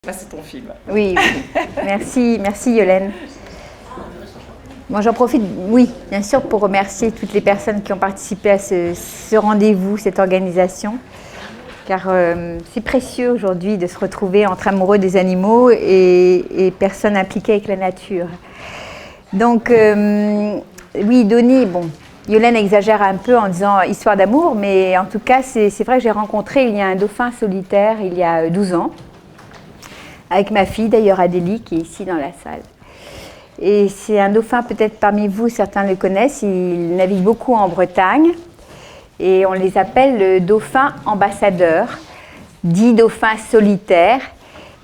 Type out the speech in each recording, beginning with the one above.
Là, c'est ton film. Oui, oui. Merci Yolène. Bon, j'en profite, oui, bien sûr, pour remercier toutes les personnes qui ont participé à ce rendez-vous, cette organisation, car c'est précieux aujourd'hui de se retrouver entre amoureux des animaux et personnes impliquées avec la nature. Donc, oui, Donnie, bon, Yolène exagère un peu en disant histoire d'amour, mais en tout cas, c'est vrai que j'ai rencontré il y a un dauphin solitaire il y a 12 ans, avec ma fille d'ailleurs Adélie, qui est ici dans la salle. Et c'est un dauphin, peut-être parmi vous, certains le connaissent, il navigue beaucoup en Bretagne et on les appelle le dauphin ambassadeur, dit dauphin solitaire.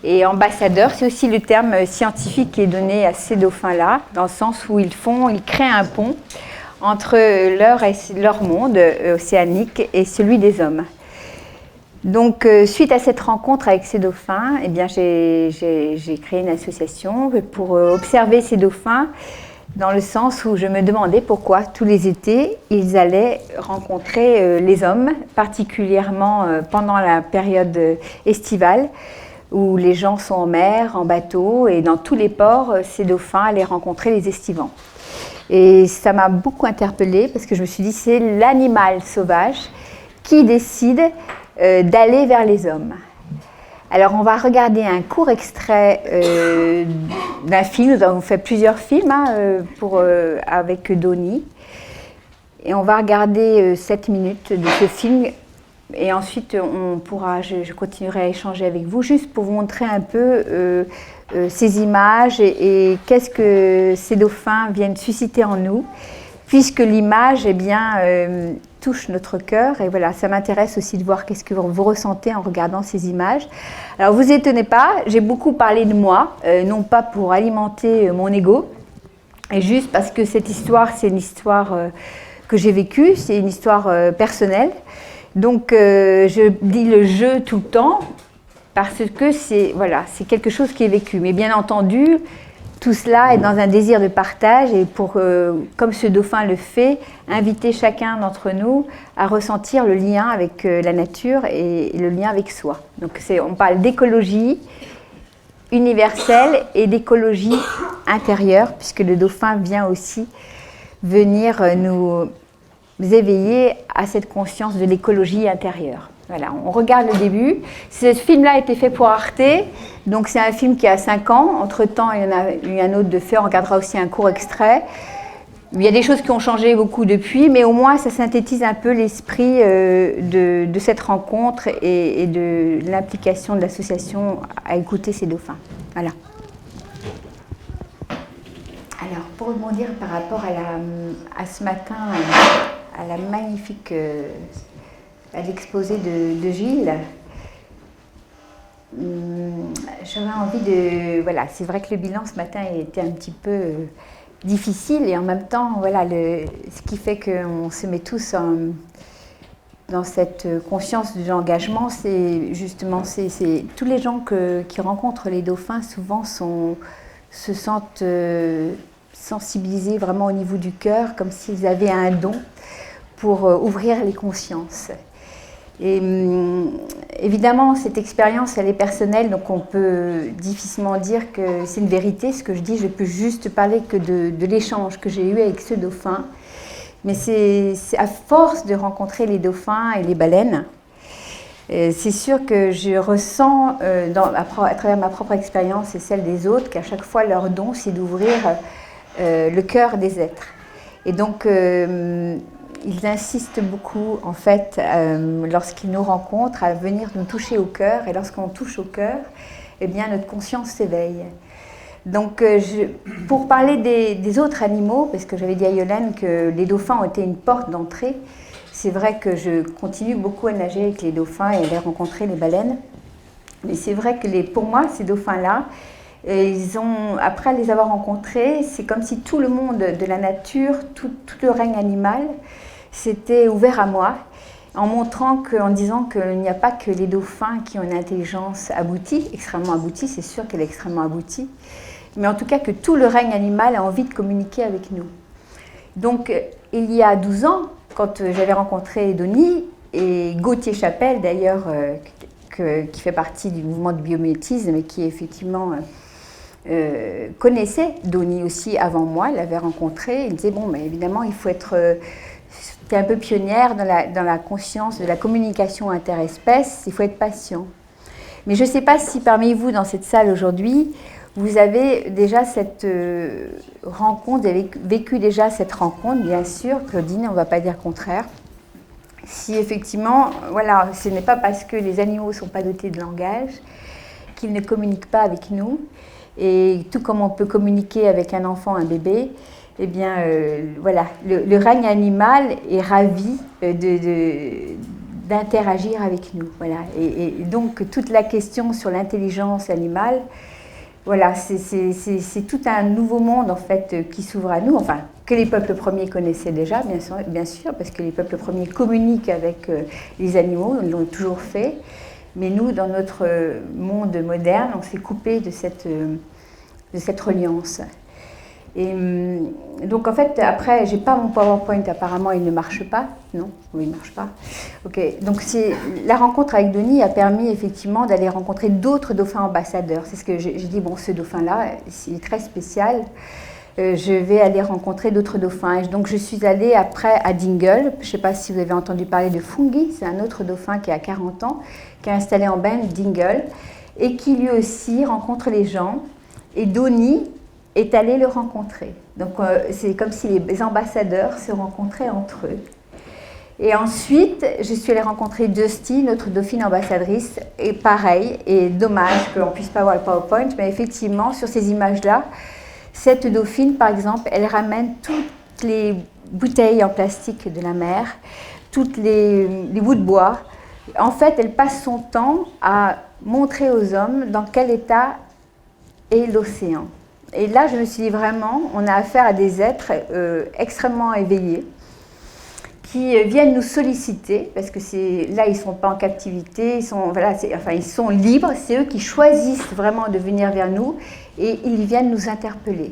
Et ambassadeur, c'est aussi le terme scientifique qui est donné à ces dauphins-là, dans le sens où ils créent un pont entre leur monde océanique et celui des hommes. Donc, suite à cette rencontre avec ces dauphins, eh bien, j'ai créé une association pour observer ces dauphins, dans le sens où je me demandais pourquoi tous les étés, ils allaient rencontrer les hommes, particulièrement pendant la période estivale, où les gens sont en mer, en bateau, et dans tous les ports, ces dauphins allaient rencontrer les estivants. Et ça m'a beaucoup interpellée, parce que je me suis dit, c'est l'animal sauvage qui décide d'aller vers les hommes. Alors, on va regarder un court extrait d'un film. Nous avons fait plusieurs films avec Donnie. Et on va regarder 7 minutes de ce film. Et ensuite, je continuerai à échanger avec vous, juste pour vous montrer un peu ces images et qu'est-ce que ces dauphins viennent susciter en nous, puisque l'image, eh bien, touche notre cœur. Et voilà, ça m'intéresse aussi de voir qu'est-ce que vous ressentez en regardant ces images. Alors, vous étonnez pas, j'ai beaucoup parlé de moi, non pas pour alimenter mon ego, et juste parce que cette histoire, c'est une histoire que j'ai vécue, c'est une histoire personnelle. Donc, je dis le je tout le temps, parce que c'est quelque chose qui est vécu. Mais bien entendu, tout cela est dans un désir de partage et pour, comme ce dauphin le fait, inviter chacun d'entre nous à ressentir le lien avec la nature et le lien avec soi. Donc on parle d'écologie universelle et d'écologie intérieure, puisque le dauphin vient aussi venir nous éveiller à cette conscience de l'écologie intérieure. Voilà, on regarde le début. Ce film-là a été fait pour Arte, donc c'est un film qui a 5 ans. Entre-temps, il y en a eu un autre de fait, on regardera aussi un court extrait. Il y a des choses qui ont changé beaucoup depuis, mais au moins ça synthétise un peu l'esprit de cette rencontre et de l'implication de l'association à écouter ces dauphins. Voilà. Alors, pour rebondir par rapport à ce matin, à la magnifique... à l'exposé de Gilles, j'avais envie de... Voilà, c'est vrai que le bilan ce matin était un petit peu difficile et en même temps, voilà, ce qui fait qu'on se met tous dans cette conscience de l'engagement, c'est justement tous les gens qui rencontrent les dauphins souvent se sentent sensibilisés vraiment au niveau du cœur, comme s'ils avaient un don pour ouvrir les consciences. Et évidemment, cette expérience, elle est personnelle, donc on peut difficilement dire que c'est une vérité. Ce que je dis, je peux juste parler que de l'échange que j'ai eu avec ce dauphin. Mais c'est à force de rencontrer les dauphins et les baleines, c'est sûr que je ressens, à travers ma propre expérience et celle des autres, qu'à chaque fois, leur don, c'est d'ouvrir le cœur des êtres. Et donc... ils insistent beaucoup, en fait, lorsqu'ils nous rencontrent, à venir nous toucher au cœur. Et lorsqu'on touche au cœur, eh bien, notre conscience s'éveille. Donc, pour parler des autres animaux, parce que j'avais dit à Yolène que les dauphins ont été une porte d'entrée, c'est vrai que je continue beaucoup à nager avec les dauphins et à les rencontrer, les baleines. Mais c'est vrai que pour moi, ces dauphins-là, après les avoir rencontrés, c'est comme si tout le monde de la nature, tout le règne animal, s'était ouvert à moi, en disant qu'il n'y a pas que les dauphins qui ont une intelligence aboutie, extrêmement aboutie, c'est sûr qu'elle est extrêmement aboutie, mais en tout cas que tout le règne animal a envie de communiquer avec nous. Donc, il y a 12 ans, quand j'avais rencontré Donnie, et Gauthier Chapelle d'ailleurs, qui fait partie du mouvement du biomimétisme et qui effectivement connaissait Doni aussi avant moi, il l'avait rencontré. Il disait, bon, mais évidemment, il faut être... C'était un peu pionnière dans la conscience de la communication interespèces, il faut être patient. Mais je ne sais pas si parmi vous, dans cette salle aujourd'hui, vous avez déjà cette rencontre, vous avez vécu déjà cette rencontre, bien sûr, Claudine, on ne va pas dire contraire. Si effectivement, voilà, ce n'est pas parce que les animaux ne sont pas dotés de langage qu'ils ne communiquent pas avec nous, et tout comme on peut communiquer avec un enfant, un bébé, eh bien, voilà, le règne animal est ravi d'interagir avec nous. Voilà. Et donc, toute la question sur l'intelligence animale, voilà, c'est tout un nouveau monde, en fait, qui s'ouvre à nous, enfin, que les peuples premiers connaissaient déjà, bien sûr, parce que les peuples premiers communiquent avec les animaux, ils l'ont toujours fait. Mais nous, dans notre monde moderne, on s'est coupé de cette reliance. Et donc en fait, après, j'ai pas mon PowerPoint, apparemment il ne marche pas. Non, oui, il ne marche pas. Ok, donc la rencontre avec Doni a permis effectivement d'aller rencontrer d'autres dauphins ambassadeurs. C'est ce que j'ai dit, bon, ce dauphin-là, il est très spécial. Je vais aller rencontrer d'autres dauphins. Et donc je suis allée après à Dingle. Je ne sais pas si vous avez entendu parler de Fungi, c'est un autre dauphin qui a 40 ans, qui est installé en baie Dingle, et qui lui aussi rencontre les gens. Et Doni est allé le rencontrer. Donc c'est comme si les ambassadeurs se rencontraient entre eux. Et ensuite, je suis allée rencontrer Dusty, notre dauphine ambassadrice, et pareil, et dommage qu'on ne puisse pas voir le PowerPoint, mais effectivement, sur ces images-là, cette dauphine, par exemple, elle ramène toutes les bouteilles en plastique de la mer, toutes les bouts de bois. En fait, elle passe son temps à montrer aux hommes dans quel état est l'océan. Et là, je me suis dit vraiment, on a affaire à des êtres extrêmement éveillés qui viennent nous solliciter, parce que là, ils ne sont pas en captivité, ils sont libres, c'est eux qui choisissent vraiment de venir vers nous et ils viennent nous interpeller.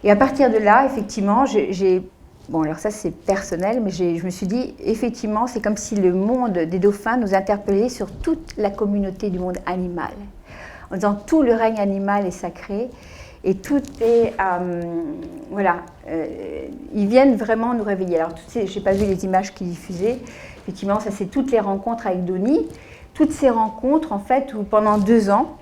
Et à partir de là, effectivement, bon, alors ça c'est personnel, mais je me suis dit, effectivement, c'est comme si le monde des dauphins nous interpellait sur toute la communauté du monde animal, en disant tout le règne animal est sacré. Et tout est, ils viennent vraiment nous réveiller. Alors, je n'ai pas vu les images qui diffusaient. Effectivement, ça c'est toutes les rencontres avec Doni. Toutes ces rencontres, en fait, où pendant 2 ans,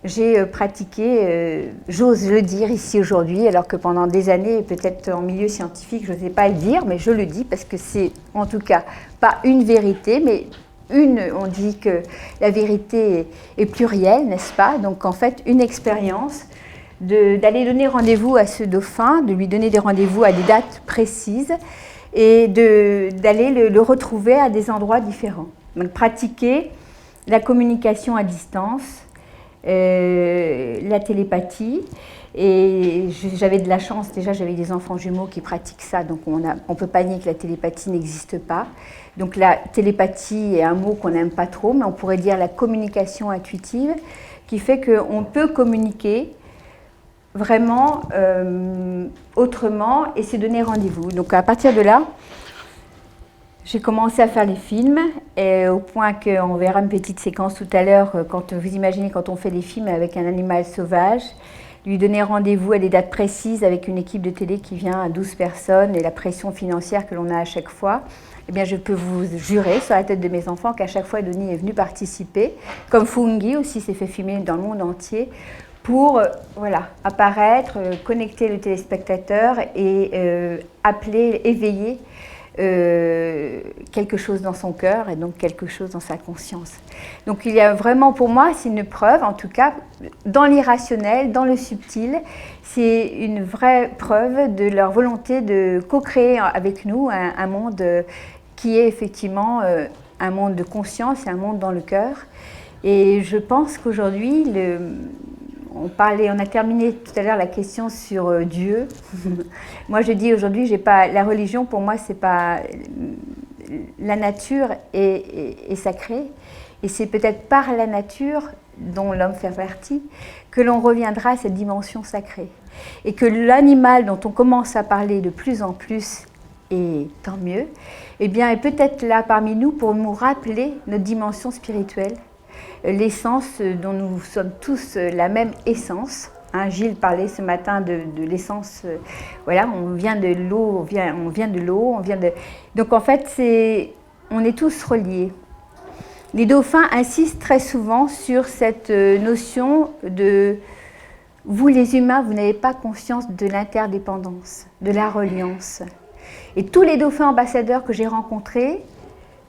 j'ai pratiqué, j'ose le dire ici aujourd'hui, alors que pendant des années, peut-être en milieu scientifique, je n'osais pas le dire, mais je le dis parce que c'est, en tout cas, pas une vérité, mais on dit que la vérité est plurielle, n'est-ce pas? Donc, en fait, une expérience d'aller donner rendez-vous à ce dauphin, de lui donner des rendez-vous à des dates précises et d'aller le retrouver à des endroits différents. Donc pratiquer la communication à distance, la télépathie. Et j'avais de la chance, déjà j'avais des enfants jumeaux qui pratiquent ça, donc on ne peut pas nier que la télépathie n'existe pas. Donc la télépathie est un mot qu'on n'aime pas trop, mais on pourrait dire la communication intuitive, qui fait qu'on peut communiquer vraiment autrement et se donner rendez-vous. Donc à partir de là, j'ai commencé à faire les films, et au point qu'on verra une petite séquence tout à l'heure, quand vous imaginez quand on fait des films avec un animal sauvage, lui donner rendez-vous à des dates précises avec une équipe de télé qui vient à 12 personnes et la pression financière que l'on a à chaque fois, eh bien je peux vous jurer sur la tête de mes enfants qu'à chaque fois Doni est venu participer, comme Fungi aussi s'est fait filmer dans le monde entier, pour apparaître, connecter le téléspectateur et appeler, éveiller quelque chose dans son cœur et donc quelque chose dans sa conscience. Donc il y a vraiment, pour moi, c'est une preuve, en tout cas, dans l'irrationnel, dans le subtil, c'est une vraie preuve de leur volonté de co-créer avec nous un monde qui est effectivement un monde de conscience et un monde dans le cœur. Et je pense qu'aujourd'hui, on a terminé tout à l'heure la question sur Dieu. Moi, je dis aujourd'hui, la religion, pour moi, c'est pas la nature est sacrée, et c'est peut-être par la nature dont l'homme fait partie que l'on reviendra à cette dimension sacrée, et que l'animal dont on commence à parler de plus en plus, et tant mieux, eh bien, est peut-être là parmi nous pour nous rappeler notre dimension spirituelle. l'essence dont nous sommes tous la même essence. Hein, Gilles parlait ce matin de l'essence, voilà, on vient de l'eau, on vient de l'eau, Donc en fait, on est tous reliés. Les dauphins insistent très souvent sur cette notion de vous les humains, vous n'avez pas conscience de l'interdépendance, de la reliance. Et tous les dauphins ambassadeurs que j'ai rencontrés,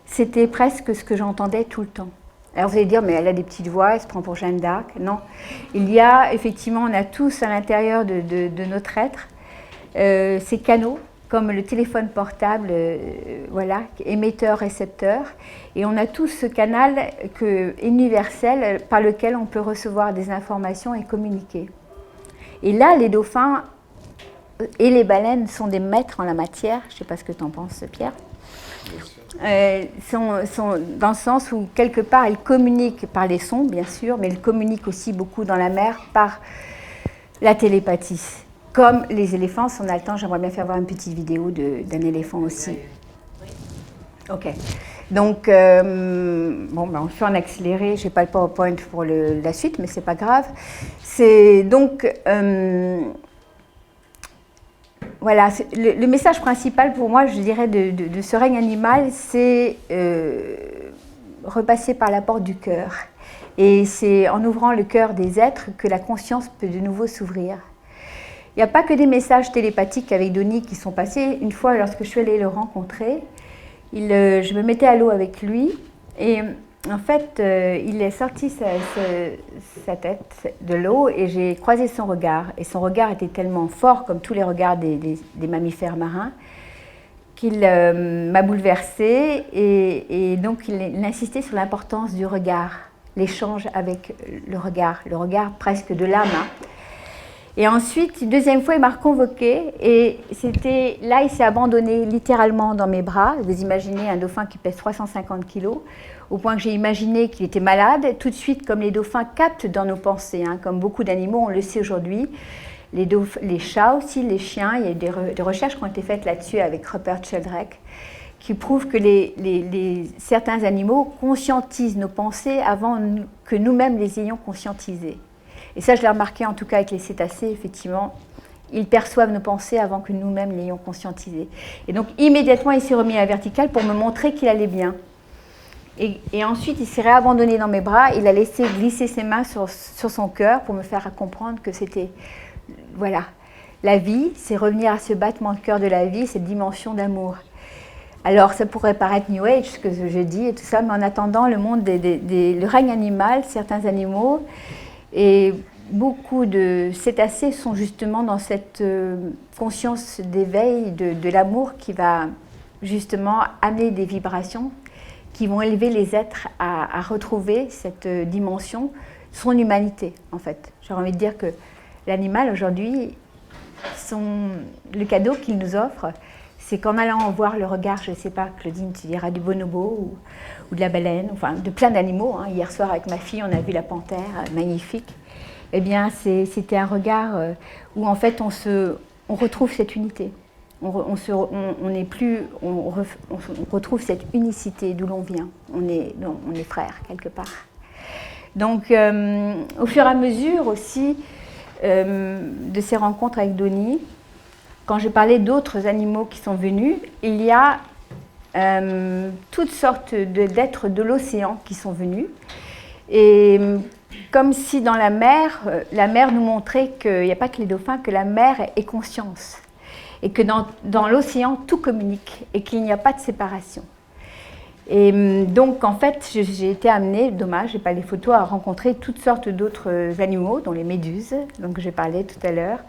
c'était presque ce que j'entendais tout le temps. Alors vous allez dire, mais elle a des petites voix, elle se prend pour Jeanne d'Arc. Non, il y a effectivement, on a tous à l'intérieur de notre être ces canaux, comme le téléphone portable, voilà, émetteur-récepteur. Et on a tous ce canal universel par lequel on peut recevoir des informations et communiquer. Et là, les dauphins et les baleines sont des maîtres en la matière. Je ne sais pas ce que tu en penses, Pierre. Sont dans le sens où, quelque part, elles communiquent par les sons, bien sûr, mais elles communiquent aussi beaucoup dans la mer par la télépathie. Comme les éléphants, si on a le temps, j'aimerais bien faire voir une petite vidéo d'un éléphant aussi. Ok. Donc, bon, ben on le fait en accéléré. Je n'ai pas le PowerPoint pour la suite, mais ce n'est pas grave. C'est donc... voilà, le message principal pour moi, je dirais, de ce règne animal, c'est repasser par la porte du cœur. Et c'est en ouvrant le cœur des êtres que la conscience peut de nouveau s'ouvrir. Il n'y a pas que des messages télépathiques avec Donnie qui sont passés. Une fois, lorsque je suis allée le rencontrer, je me mettais à l'eau avec lui et en fait, il est sorti sa tête de l'eau et j'ai croisé son regard. Et son regard était tellement fort, comme tous les regards des mammifères marins, qu'il m'a bouleversée et donc il insistait sur l'importance du regard, l'échange avec le regard presque de l'âme. Et ensuite, une deuxième fois, il m'a reconvoqué et là, il s'est abandonné littéralement dans mes bras. Vous imaginez un dauphin qui pèse 350 kilos, au point que j'ai imaginé qu'il était malade. Tout de suite, comme les dauphins captent dans nos pensées, hein, comme beaucoup d'animaux, on le sait aujourd'hui, les chats aussi, les chiens, il y a des recherches qui ont été faites là-dessus avec Rupert Sheldrake, qui prouvent que certains animaux conscientisent nos pensées avant que nous-mêmes les ayons conscientisées. Et ça, je l'ai remarqué en tout cas avec les cétacés, effectivement, ils perçoivent nos pensées avant que nous-mêmes l'ayons conscientisé. Et donc, immédiatement, il s'est remis à la verticale pour me montrer qu'il allait bien. Et ensuite, il s'est réabandonné dans mes bras, il a laissé glisser ses mains sur son cœur pour me faire comprendre que c'était, voilà, la vie, c'est revenir à ce battement de cœur de la vie, cette dimension d'amour. Alors, ça pourrait paraître New Age, ce que je dis et tout ça, mais en attendant, le monde le règne animal, certains animaux, et beaucoup de cétacés sont justement dans cette conscience d'éveil, de l'amour qui va justement amener des vibrations qui vont élever les êtres à retrouver cette dimension, son humanité en fait. J'ai envie de dire que l'animal aujourd'hui, le cadeau qu'il nous offre, c'est qu'en allant voir le regard, je ne sais pas, Claudine, tu diras du bonobo ou de la baleine, enfin de plein d'animaux. Hein. Hier soir avec ma fille, on a vu la panthère, magnifique. Eh bien, c'était un regard où en fait on retrouve cette unité. On retrouve cette unicité d'où l'on vient. On est frères quelque part. Donc, au fur et à mesure aussi de ces rencontres avec Donnie, quand j'ai parlé d'autres animaux qui sont venus, il y a toutes sortes d'êtres de l'océan qui sont venus. Et comme si dans la mer nous montrait qu'il n'y a pas que les dauphins, que la mer est conscience. Et que dans l'océan, tout communique et qu'il n'y a pas de séparation. Et donc, en fait, j'ai été amenée, dommage, je n'ai pas les photos, à rencontrer toutes sortes d'autres animaux, dont les méduses, dont j'ai parlé tout à l'heure,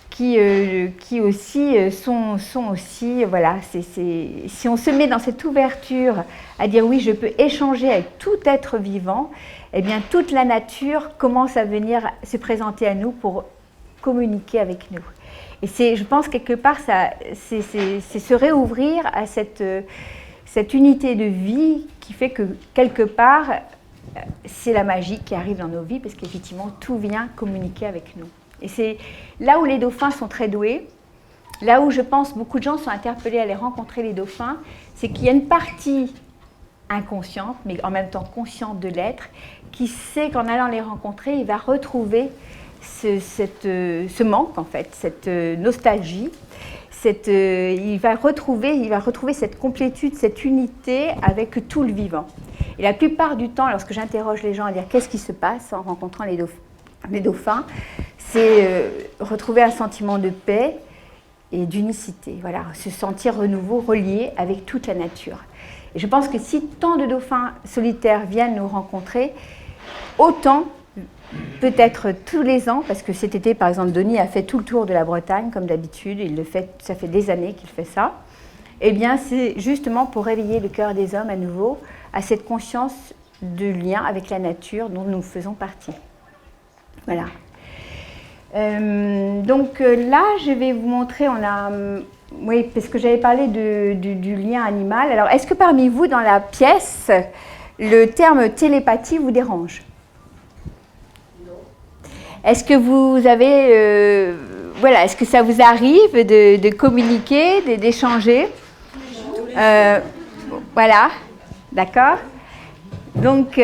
qui aussi sont aussi, voilà, si on se met dans cette ouverture à dire oui, je peux échanger avec tout être vivant, eh bien toute la nature commence à venir se présenter à nous pour communiquer avec nous. Et je pense quelque part, c'est se réouvrir à cette unité de vie qui fait que quelque part, c'est la magie qui arrive dans nos vies parce qu'effectivement, tout vient communiquer avec nous. Et c'est là où les dauphins sont très doués, là où je pense beaucoup de gens sont interpellés à aller rencontrer les dauphins, c'est qu'il y a une partie inconsciente, mais en même temps consciente de l'être, qui sait qu'en allant les rencontrer, il va retrouver ce manque, en fait, cette nostalgie. Il va retrouver cette complétude, cette unité avec tout le vivant. Et la plupart du temps, lorsque j'interroge les gens à dire qu'est-ce qui se passe en rencontrant les dauphins, c'est retrouver un sentiment de paix et d'unicité. Voilà, se sentir de nouveau relié avec toute la nature. Et je pense que si tant de dauphins solitaires viennent nous rencontrer, autant, peut-être tous les ans, parce que cet été, par exemple, Denis a fait tout le tour de la Bretagne, comme d'habitude, ça fait des années qu'il fait ça, eh bien, c'est justement pour réveiller le cœur des hommes à nouveau à cette conscience de lien avec la nature dont nous faisons partie. Voilà. Donc là, je vais vous montrer, oui, parce que j'avais parlé du lien animal. Alors, est-ce que parmi vous, dans la pièce, le terme télépathie vous dérange? Non. Est-ce que vous avez, voilà, est-ce que ça vous arrive de communiquer, d'échanger? Voilà, d'accord. Donc,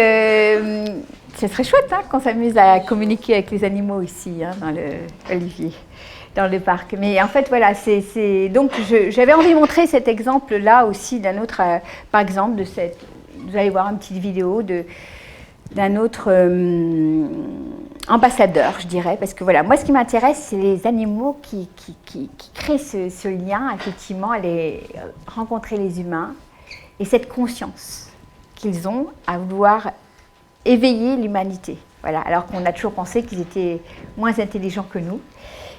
ce serait chouette hein, qu'on s'amuse à communiquer avec les animaux ici, hein, dans l'Olivier, dans le parc. Mais en fait, voilà, donc j'avais envie de montrer cet exemple-là aussi d'un autre, par exemple, vous allez voir une petite vidéo d'un autre ambassadeur, je dirais, parce que voilà, moi, ce qui m'intéresse, c'est les animaux qui créent ce lien, effectivement, rencontrer les humains, et cette conscience qu'ils ont à vouloir éveiller l'humanité. Voilà, alors qu'on a toujours pensé qu'ils étaient moins intelligents que nous.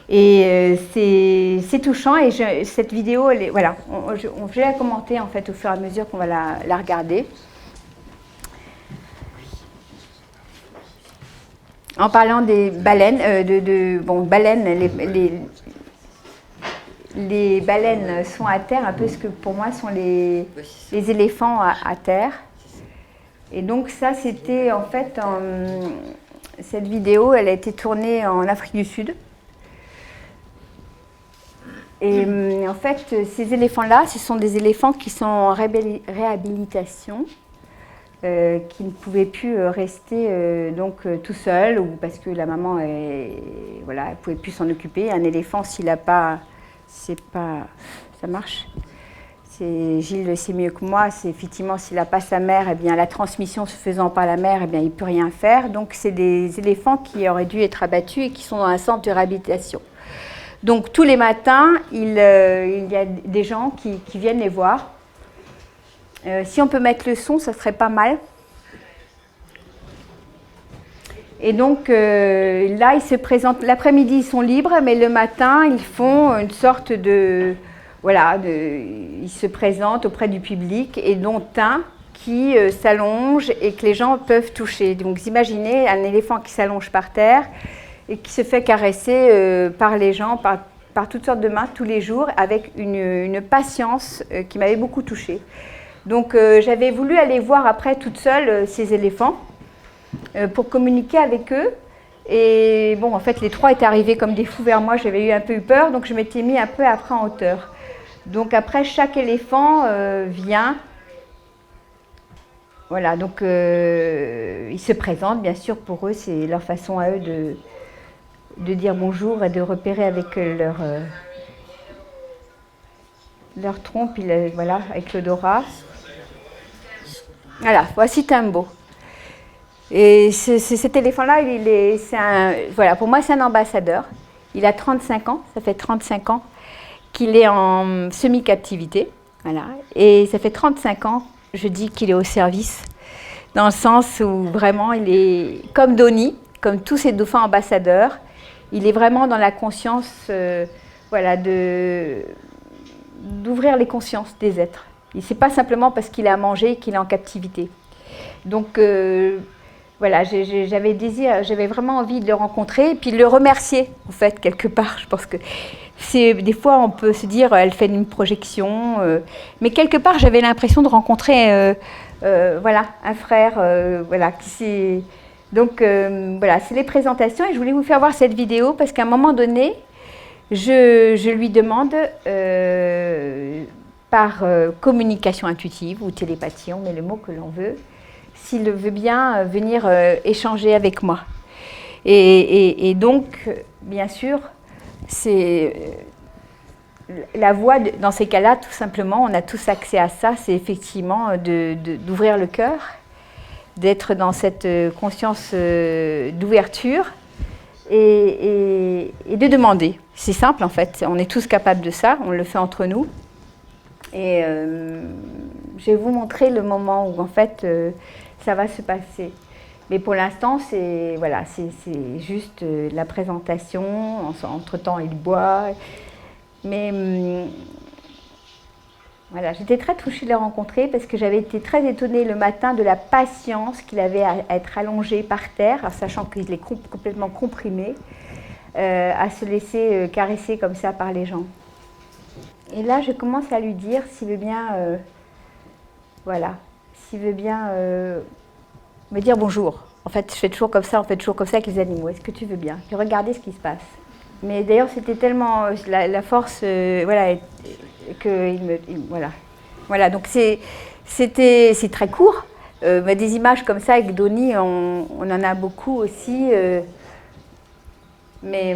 Et c'est touchant. Et cette vidéo, voilà, je vais la commenter en fait au fur et à mesure qu'on va la regarder. En parlant des baleines, baleines, les baleines sont à terre, un peu ce que pour moi sont les éléphants à terre. Et donc ça, c'était en fait, cette vidéo, elle a été tournée en Afrique du Sud. Et en fait, ces éléphants-là, ce sont des éléphants qui sont en réhabilitation, qui ne pouvaient plus rester tout seuls, ou parce que la maman, elle ne pouvait plus s'en occuper. Un éléphant, s'il n'a pas... Ça marche. Gilles le sait mieux que moi, c'est effectivement s'il n'a pas sa mère, eh bien, la transmission se faisant par la mère, eh bien, il ne peut rien faire. Donc c'est des éléphants qui auraient dû être abattus et qui sont dans un centre de réhabilitation. Donc tous les matins, il y a des gens qui viennent les voir. Si on peut mettre le son, ça serait pas mal. Et donc là, ils se présentent, l'après-midi, ils sont libres, mais le matin, ils font une sorte de... Voilà, ils se présentent auprès du public et dont un qui s'allonge et que les gens peuvent toucher. Donc vous imaginez un éléphant qui s'allonge par terre et qui se fait caresser par les gens, par toutes sortes de mains tous les jours avec une patience qui m'avait beaucoup touchée. Donc j'avais voulu aller voir après toute seule ces éléphants pour communiquer avec eux. Et bon, en fait, les trois étaient arrivés comme des fous vers moi, j'avais un peu eu peur, donc je m'étais mis un peu après en hauteur. Donc après, chaque éléphant vient, voilà, donc ils se présentent, bien sûr, pour eux, c'est leur façon à eux de dire bonjour et de repérer avec leur trompe, voilà, avec l'odorat. Voilà, voici Tambo. Et cet éléphant-là, voilà, pour moi, c'est un ambassadeur. Il a 35 ans, ça fait 35 ans qu'il est en semi-captivité, voilà. Et ça fait 35 ans, je dis qu'il est au service, dans le sens où vraiment il est comme Denis, comme tous ces dauphins ambassadeurs, il est vraiment dans la conscience, voilà, d'ouvrir les consciences des êtres. Et c'est pas simplement parce qu'il a à manger qu'il est en captivité. Donc voilà, j'avais vraiment envie de le rencontrer et puis de le remercier, en fait, quelque part. Je pense que des fois, on peut se dire, elle fait une projection, mais quelque part, j'avais l'impression de rencontrer, voilà, un frère, voilà, Donc, voilà, c'est les présentations et je voulais vous faire voir cette vidéo parce qu'à un moment donné, je lui demande, par communication intuitive ou télépathie, on met le mot que l'on veut, s'il veut bien venir échanger avec moi. Et donc, bien sûr, c'est la voie, dans ces cas-là, tout simplement, on a tous accès à ça, c'est effectivement d'ouvrir le cœur, d'être dans cette conscience d'ouverture et de demander. C'est simple en fait, on est tous capables de ça, on le fait entre nous. Et je vais vous montrer le moment où en fait ça va se passer. Mais pour l'instant, c'est voilà, c'est juste la présentation, entre-temps il boit. Mais voilà, j'étais très touchée de le rencontrer parce que j'avais été très étonnée le matin de la patience qu'il avait à être allongé par terre, sachant qu'il est complètement comprimé, à se laisser caresser comme ça par les gens. Et là, je commence à lui dire s'il veut bien, voilà, s'il veut bien me dire bonjour. En fait, je fais toujours comme ça, on fait toujours comme ça avec les animaux. Est-ce que tu veux bien? Et regardez ce qui se passe. Mais d'ailleurs, c'était tellement la force, voilà, voilà. Voilà, donc c'est très court. Des images comme ça avec Donnie, on en a beaucoup aussi. Mais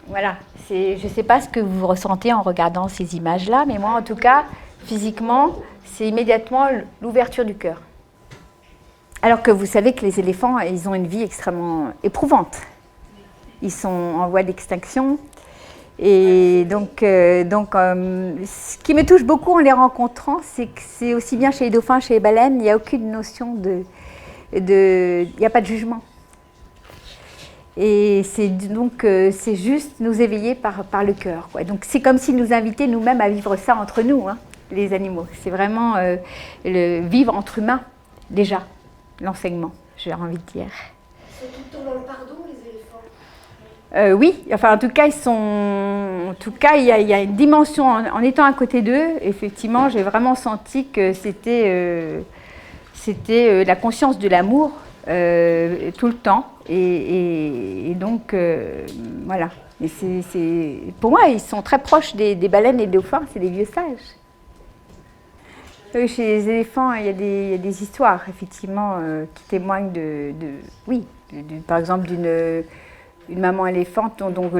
voilà, je ne sais pas ce que vous ressentez en regardant ces images-là, mais moi, en tout cas, physiquement, c'est immédiatement l'ouverture du cœur. Alors que vous savez que les éléphants, ils ont une vie extrêmement éprouvante. Ils sont en voie d'extinction. Et donc, ce qui me touche beaucoup en les rencontrant, c'est que c'est aussi bien chez les dauphins, chez les baleines, il n'y a aucune notion il n'y a pas de jugement. Et c'est juste nous éveiller par le cœur, quoi. Donc c'est comme s'ils nous invitaient nous-mêmes à vivre ça entre nous, hein, les animaux. C'est vraiment le vivre entre humains, déjà, l'enseignement, j'ai envie de dire. Ils sont tout le temps dans le pardon, les éléphants? Oui, enfin en tout cas, il y a une dimension, en étant à côté d'eux, effectivement, j'ai vraiment senti que c'était la conscience de l'amour tout le temps. Et donc, voilà. Et pour moi, ils sont très proches des baleines et des dauphins, c'est des vieux sages. Chez les éléphants, il y a des histoires, effectivement, qui témoignent par exemple, d'une maman éléphante dont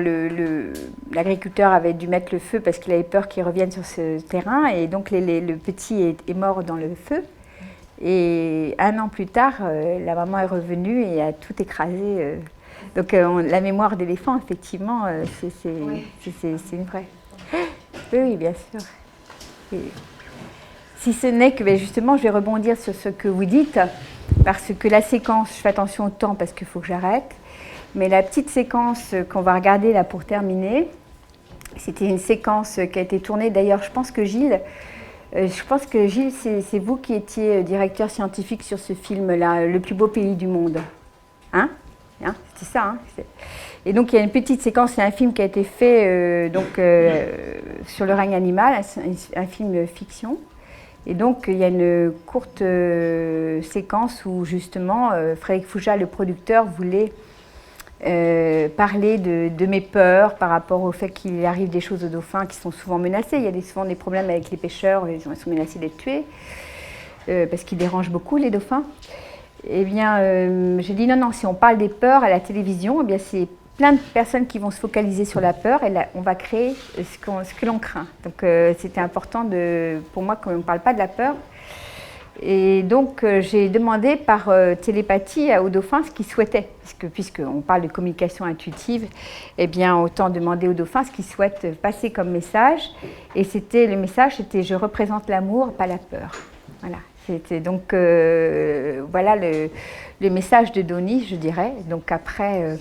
l'agriculteur avait dû mettre le feu parce qu'il avait peur qu'ils reviennent sur ce terrain. Et donc, le petit est mort dans le feu. Et 1 an plus tard, la maman est revenue et a tout écrasé. Donc la mémoire d'éléphant, effectivement, c'est une vraie. Oui, bien sûr. Et si ce n'est que, justement, je vais rebondir sur ce que vous dites, parce que la séquence, je fais attention au temps parce qu'il faut que j'arrête, mais la petite séquence qu'on va regarder là pour terminer, c'était une séquence qui a été tournée, d'ailleurs, je pense que Gilles, c'est vous qui étiez directeur scientifique sur ce film-là, Le plus beau pays du monde. Hein, c'était ça, hein. Et donc, il y a une petite séquence, c'est un film qui a été fait sur le règne animal, un film fiction. Et donc, il y a une courte séquence où, justement, Frédéric Fouja, le producteur, voulait parler de mes peurs par rapport au fait qu'il arrive des choses aux dauphins qui sont souvent menacés. Il y a souvent des problèmes avec les pêcheurs, ils sont menacés d'être tués parce qu'ils dérangent beaucoup les dauphins. Eh bien, j'ai dit non, si on parle des peurs à la télévision, eh bien c'est plein de personnes qui vont se focaliser sur la peur et là, on va créer ce que l'on craint. Donc c'était important pour moi qu'on ne parle pas de la peur. Et donc, j'ai demandé par télépathie aux dauphins ce qu'ils souhaitaient. Puisqu'on parle de communication intuitive, eh bien, autant demander aux dauphins ce qu'ils souhaitent passer comme message. Et le message, c'était « Je représente l'amour, pas la peur ». Voilà. C'était donc, voilà le message de Donnie, je dirais. Donc après,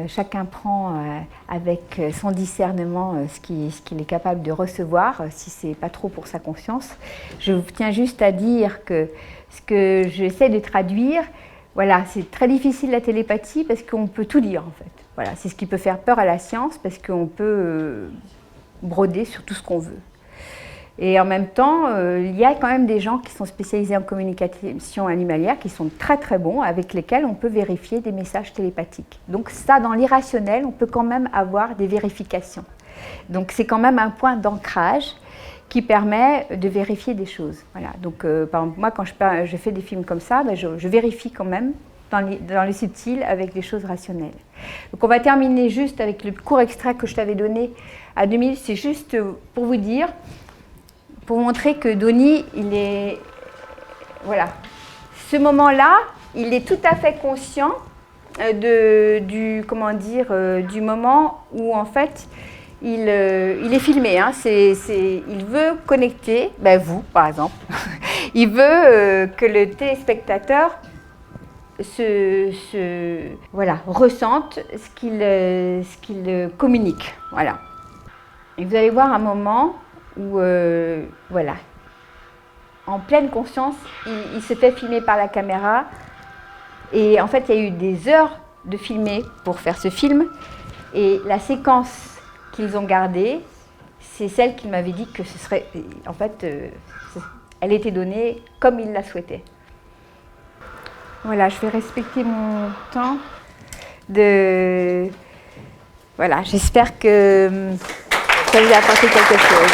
chacun prend avec son discernement ce qu'il est capable de recevoir, si ce n'est pas trop pour sa conscience. Je tiens juste à dire que ce que j'essaie de traduire, voilà, c'est très difficile la télépathie parce qu'on peut tout dire en fait. Voilà, c'est ce qui peut faire peur à la science parce qu'on peut broder sur tout ce qu'on veut. Et en même temps, il y a quand même des gens qui sont spécialisés en communication animalière, qui sont très très bons, avec lesquels on peut vérifier des messages télépathiques. Donc ça, dans l'irrationnel, on peut quand même avoir des vérifications. Donc c'est quand même un point d'ancrage qui permet de vérifier des choses. Voilà. Donc par exemple, moi quand je fais des films comme ça, ben, je vérifie quand même dans le subtil avec des choses rationnelles. Donc on va terminer juste avec le court extrait que je t'avais donné à 2 minutes. C'est juste pour vous dire, pour montrer que Donnie, il est... Voilà. Ce moment-là, il est tout à fait conscient du moment où en fait il est filmé. Hein. Il veut connecter, ben vous par exemple, il veut que le téléspectateur ressente ce qu'il communique. Voilà. Et vous allez voir un moment où, en pleine conscience, il se fait filmer par la caméra. Et en fait, il y a eu des heures de filmer pour faire ce film. Et la séquence qu'ils ont gardée, c'est celle qu'il m'avait dit que ce serait... En fait, elle était donnée comme il la souhaitait. Voilà, je vais respecter mon temps de... Voilà, j'espère que ça vous a apporté quelque chose.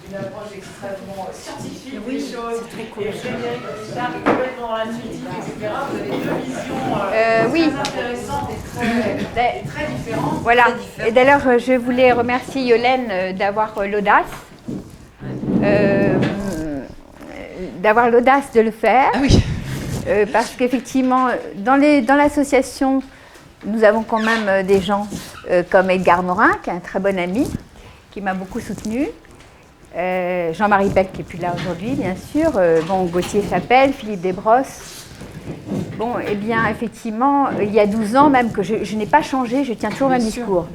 Une approche extrêmement scientifique des choses, c'est très cool. Et Frédéric Guichard est complètement intuitif, etc. Vous avez deux visions très intéressantes et très différentes. Voilà. Et d'ailleurs, je voulais remercier Yolène d'avoir l'audace. De le faire. Ah oui. Parce qu'effectivement, dans l'association, nous avons quand même des gens comme Edgar Morin, qui est un très bon ami, qui m'a beaucoup soutenue. Jean-Marie Beck, qui n'est plus là aujourd'hui, bien sûr. Gauthier Chapelle, Philippe Desbrosses. Bon, eh bien, effectivement, il y a 12 ans même que je n'ai pas changé, je tiens toujours le même discours.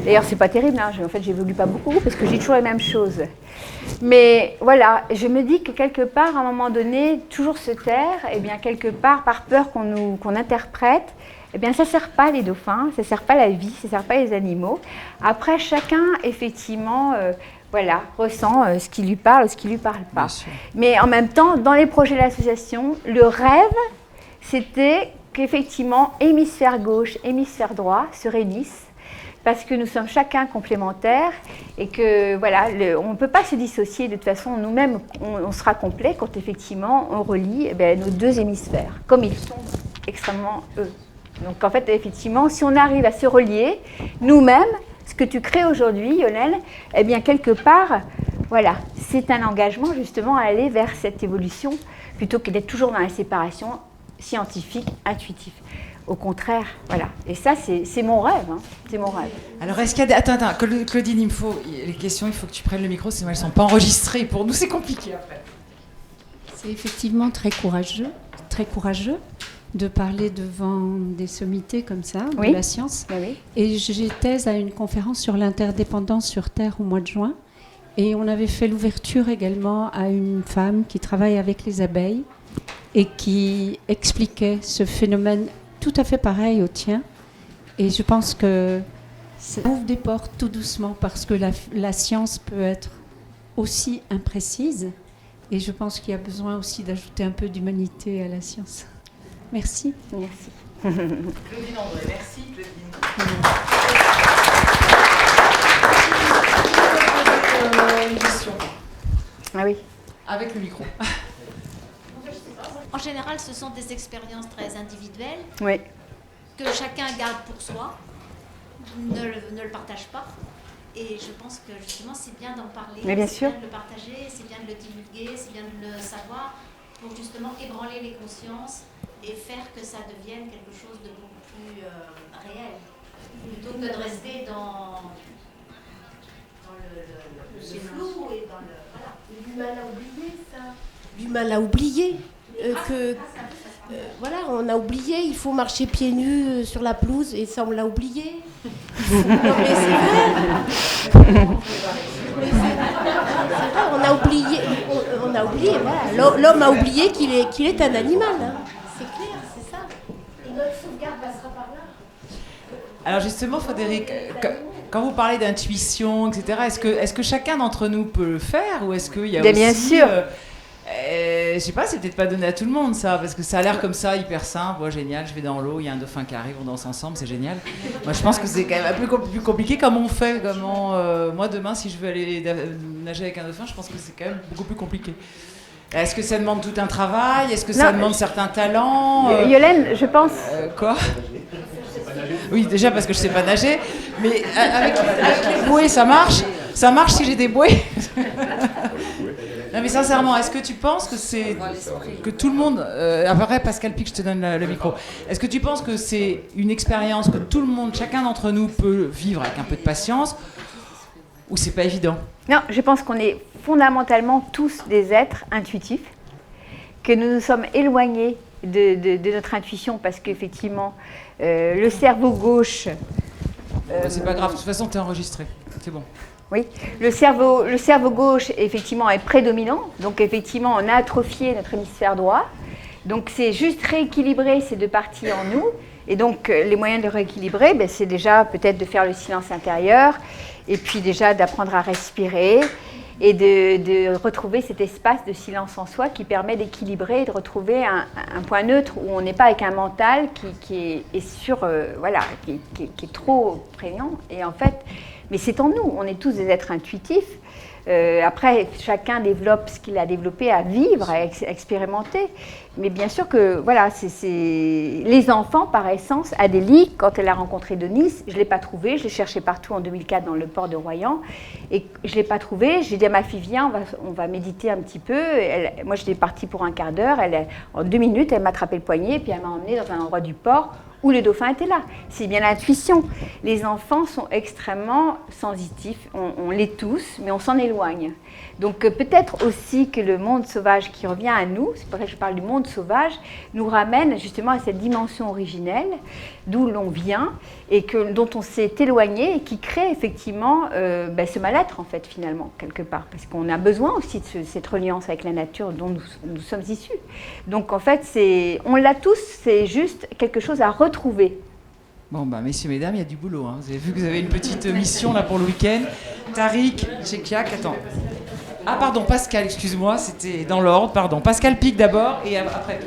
D'ailleurs, c'est pas terrible, hein. En fait, j'évolue pas beaucoup parce que j'ai toujours les mêmes choses. Mais voilà, je me dis que quelque part, à un moment donné, toujours se taire, eh bien, quelque part, par peur qu'on interprète, eh bien, ça ne sert pas les dauphins, ça ne sert pas la vie, ça ne sert pas les animaux. Après, chacun, effectivement, ressent ce qui lui parle ou ce qui ne lui parle pas. Mais en même temps, dans les projets de l'association, le rêve, c'était qu'effectivement, hémisphère gauche, hémisphère droit se réunissent, parce que nous sommes chacun complémentaires et que on ne peut pas se dissocier. De toute façon, nous-mêmes, on sera complet quand effectivement on relie nos deux hémisphères, comme ils sont extrêmement eux. Donc en fait, effectivement, si on arrive à se relier, nous-mêmes, ce que tu crées aujourd'hui, Yolène, eh bien quelque part, voilà, c'est un engagement justement à aller vers cette évolution plutôt que d'être toujours dans la séparation scientifique, intuitive. Au contraire, voilà. Et ça, c'est mon rêve. Hein. C'est mon rêve. Alors, est-ce qu'il y a... Attends, Claudine, les questions, il faut que tu prennes le micro, sinon elles ne sont pas enregistrées. Pour nous, c'est compliqué après. C'est effectivement très courageux de parler devant des sommités comme ça, de la science. Oui. Et j'étais à une conférence sur l'interdépendance sur Terre au mois de juin. Et on avait fait l'ouverture également à une femme qui travaille avec les abeilles et qui expliquait ce phénomène tout à fait pareil au tien. Et je pense que ça ouvre des portes tout doucement parce que la science peut être aussi imprécise. Et je pense qu'il y a besoin aussi d'ajouter un peu d'humanité à la science. Merci. Merci. Claudine André, merci Claudine. Une question. Ah oui. Avec le micro. En général, ce sont des expériences très individuelles Oui. que chacun garde pour soi, ne le partage pas. Et je pense que justement, c'est bien d'en parler, mais bien c'est sûr. bien de le partager, c'est bien de le divulguer, c'est bien de le savoir pour justement ébranler les consciences et faire que ça devienne quelque chose de beaucoup plus réel, plutôt que de rester dans le flou et dans le... Voilà. Du mal à oublier, ça. Du mal à oublier. Voilà, on a oublié, il faut marcher pieds nus sur la pelouse, et ça, on l'a oublié. Non, mais c'est vrai. On a oublié, voilà. L'homme a oublié qu'il est un animal. Hein. C'est clair, c'est ça. Et notre sauvegarde passera par là. Alors justement, Frédéric, quand vous parlez d'intuition, etc., est-ce que chacun d'entre nous peut le faire ou est-ce qu'il y a aussi... Bien sûr. Je sais pas, c'est peut-être pas donné à tout le monde ça, parce que ça a l'air comme ça, hyper simple, ouais, génial, je vais dans l'eau, il y a un dauphin qui arrive, on danse ensemble, c'est génial. Moi je pense que c'est quand même un peu plus compliqué, comment on fait, moi demain si je veux aller nager avec un dauphin, je pense que c'est quand même beaucoup plus compliqué. Est-ce que ça demande tout un travail? Est-ce que ça demande certains talents? Yolène, je pense... Quoi? Oui, déjà parce que je sais pas nager, mais avec les bouées, ça marche? Ça marche si j'ai des bouées? Non mais sincèrement, est-ce que tu penses que tout le monde... après Pascal Pic, je te donne le micro. Est-ce que tu penses que c'est une expérience que tout le monde, chacun d'entre nous peut vivre avec un peu de patience, ou c'est pas évident? Non, je pense qu'on est fondamentalement tous des êtres intuitifs, que nous nous sommes éloignés de notre intuition parce qu'effectivement, le cerveau gauche... c'est pas grave, de toute façon, t'es enregistré, c'est bon. Oui, le cerveau gauche, effectivement, est prédominant. Donc, effectivement, on a atrophié notre hémisphère droit. Donc, c'est juste rééquilibrer ces deux parties en nous. Et donc, les moyens de rééquilibrer, c'est déjà peut-être de faire le silence intérieur et puis déjà d'apprendre à respirer et de retrouver cet espace de silence en soi qui permet d'équilibrer et de retrouver un point neutre où on n'est pas avec un mental qui est trop prégnant. Et en fait... Mais c'est en nous, on est tous des êtres intuitifs. Après, chacun développe ce qu'il a développé à vivre, à expérimenter. Mais bien sûr que, voilà, les enfants, par essence, Adélie, quand elle a rencontré Denis, je ne l'ai pas trouvé, je l'ai cherché partout en 2004 dans le port de Royan, et je ne l'ai pas trouvé. J'ai dit à ma fille, viens, on va méditer un petit peu. Moi, j'étais partie pour un quart d'heure. En 2 minutes, elle m'a attrapé le poignet, puis elle m'a emmenée dans un endroit du port où le dauphin était là. C'est bien l'intuition. Les enfants sont extrêmement sensitifs, on l'est tous, mais on s'en éloigne. Donc peut-être aussi que le monde sauvage qui revient à nous, c'est pour ça que je parle du monde sauvage, nous ramène justement à cette dimension originelle d'où l'on vient et dont on s'est éloigné et qui crée effectivement ce mal-être en fait finalement quelque part, parce qu'on a besoin aussi de cette reliance avec la nature dont nous sommes issus. Donc en fait on l'a tous, c'est juste quelque chose à retrouver. Bon messieurs, mesdames, il y a du boulot, hein. Vous avez vu que vous avez une petite mission là pour le week-end. Tariq, Chekiak, attends. Ah pardon, Pascal, excuse-moi, c'était dans l'ordre, pardon. Pascal Pic d'abord et après...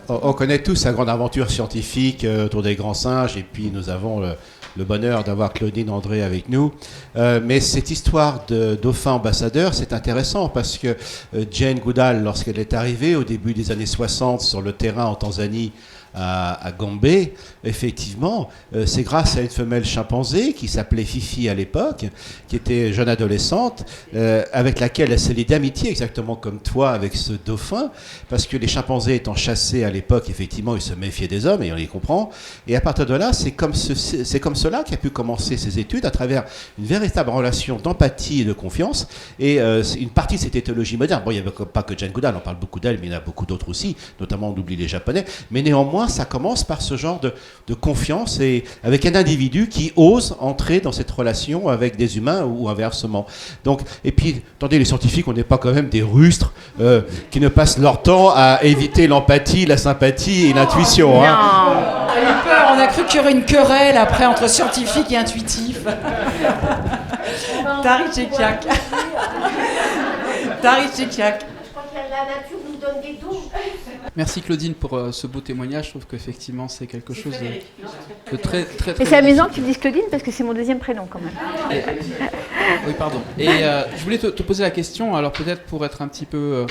On connaît tous la grande aventure scientifique autour des grands singes et puis nous avons le bonheur d'avoir Claudine André avec nous. Mais cette histoire de dauphin ambassadeur, c'est intéressant parce que Jane Goodall, lorsqu'elle est arrivée au début des années 60 sur le terrain en Tanzanie, à Gombe, effectivement, c'est grâce à une femelle chimpanzé qui s'appelait Fifi à l'époque, qui était jeune adolescente, avec laquelle elle s'est liée d'amitié, exactement comme toi avec ce dauphin, parce que les chimpanzés étant chassés à l'époque, effectivement, ils se méfiaient des hommes, et on les comprend. Et à partir de là, c'est comme cela qu'a pu commencer ses études, à travers une véritable relation d'empathie et de confiance, et une partie de cette éthologie moderne. Bon, il n'y avait pas que Jane Goodall, on parle beaucoup d'elle, mais il y en a beaucoup d'autres aussi, notamment on oublie les Japonais, mais néanmoins, ça commence par ce genre de confiance et avec un individu qui ose entrer dans cette relation avec des humains ou inversement. Donc, et puis, attendez, les scientifiques, on n'est pas quand même des rustres qui ne passent leur temps à éviter l'empathie, la sympathie et l'intuition. Hein. On a eu peur, on a cru qu'il y aurait une querelle après entre scientifique et intuitif. Tariq Chekiak. Tariq Chekiak. Je crois que la nature nous donne des dons. Merci Claudine pour ce beau témoignage. Je trouve qu'effectivement c'est quelque chose de très très très. Et c'est amusant que tu me dises Claudine parce que c'est mon deuxième prénom quand même. Oui, pardon. Et je voulais te poser la question, alors peut-être pour être un petit peu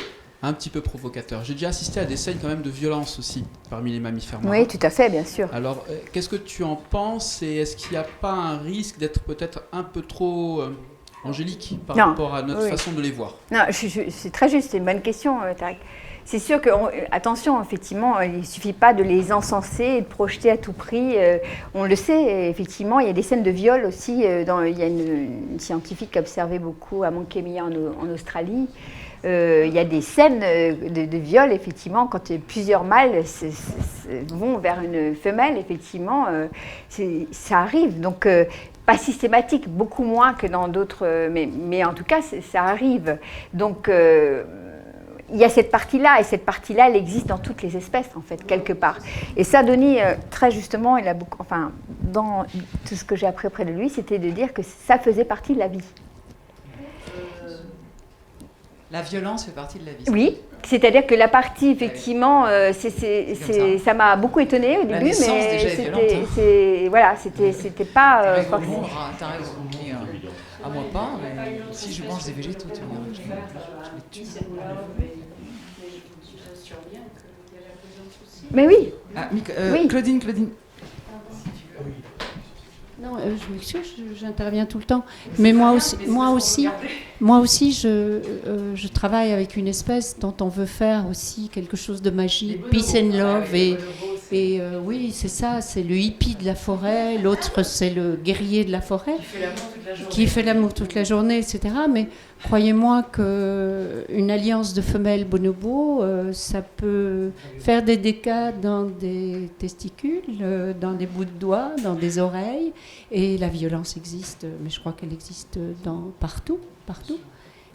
provocateur. J'ai déjà assisté à des scènes quand même de violence aussi parmi les mammifères marins. Oui, tout à fait, bien sûr. Alors, qu'est-ce que tu en penses et est-ce qu'il n'y a pas un risque d'être peut-être un peu trop angélique par rapport à notre façon de les voir? Non, c'est très juste, c'est une bonne question, Tariq. C'est sûr que, attention, effectivement, il ne suffit pas de les encenser et de projeter à tout prix. On le sait, effectivement, il y a des scènes de viol aussi. Il y a une scientifique qui a observé beaucoup à Mount Kenya en Australie. Il y a des scènes de viol, effectivement, quand plusieurs mâles vont vers une femelle, effectivement, ça arrive. Donc, pas systématique, beaucoup moins que dans d'autres, mais en tout cas, ça arrive. Donc, il y a cette partie-là, et cette partie-là, elle existe dans toutes les espèces, en fait, quelque part. Et ça, Denis, très justement, il a beaucoup, enfin, dans tout ce que j'ai appris auprès de lui, c'était de dire que ça faisait partie de la vie. La violence fait partie de la vie. Oui, c'est-à-dire que la partie, effectivement, ça m'a beaucoup étonnée au début, mais c'était pas forcément. T'as raison. À moi pas, mais si je mange des végétaux, tu vois, je les tue. Mais oui. Oui. Claudine. Non, je m'excuse, j'interviens tout le temps. Mais moi aussi, je travaille avec une espèce dont on veut faire aussi quelque chose de magique, peace and love. Et oui, c'est ça, c'est le hippie de la forêt, l'autre c'est le guerrier de la forêt, qui fait l'amour toute la journée, etc. Mais croyez-moi qu'une alliance de femelles bonobos, ça peut faire des dégâts dans des testicules, dans des bouts de doigts, dans des oreilles. Et la violence existe, mais je crois qu'elle existe partout.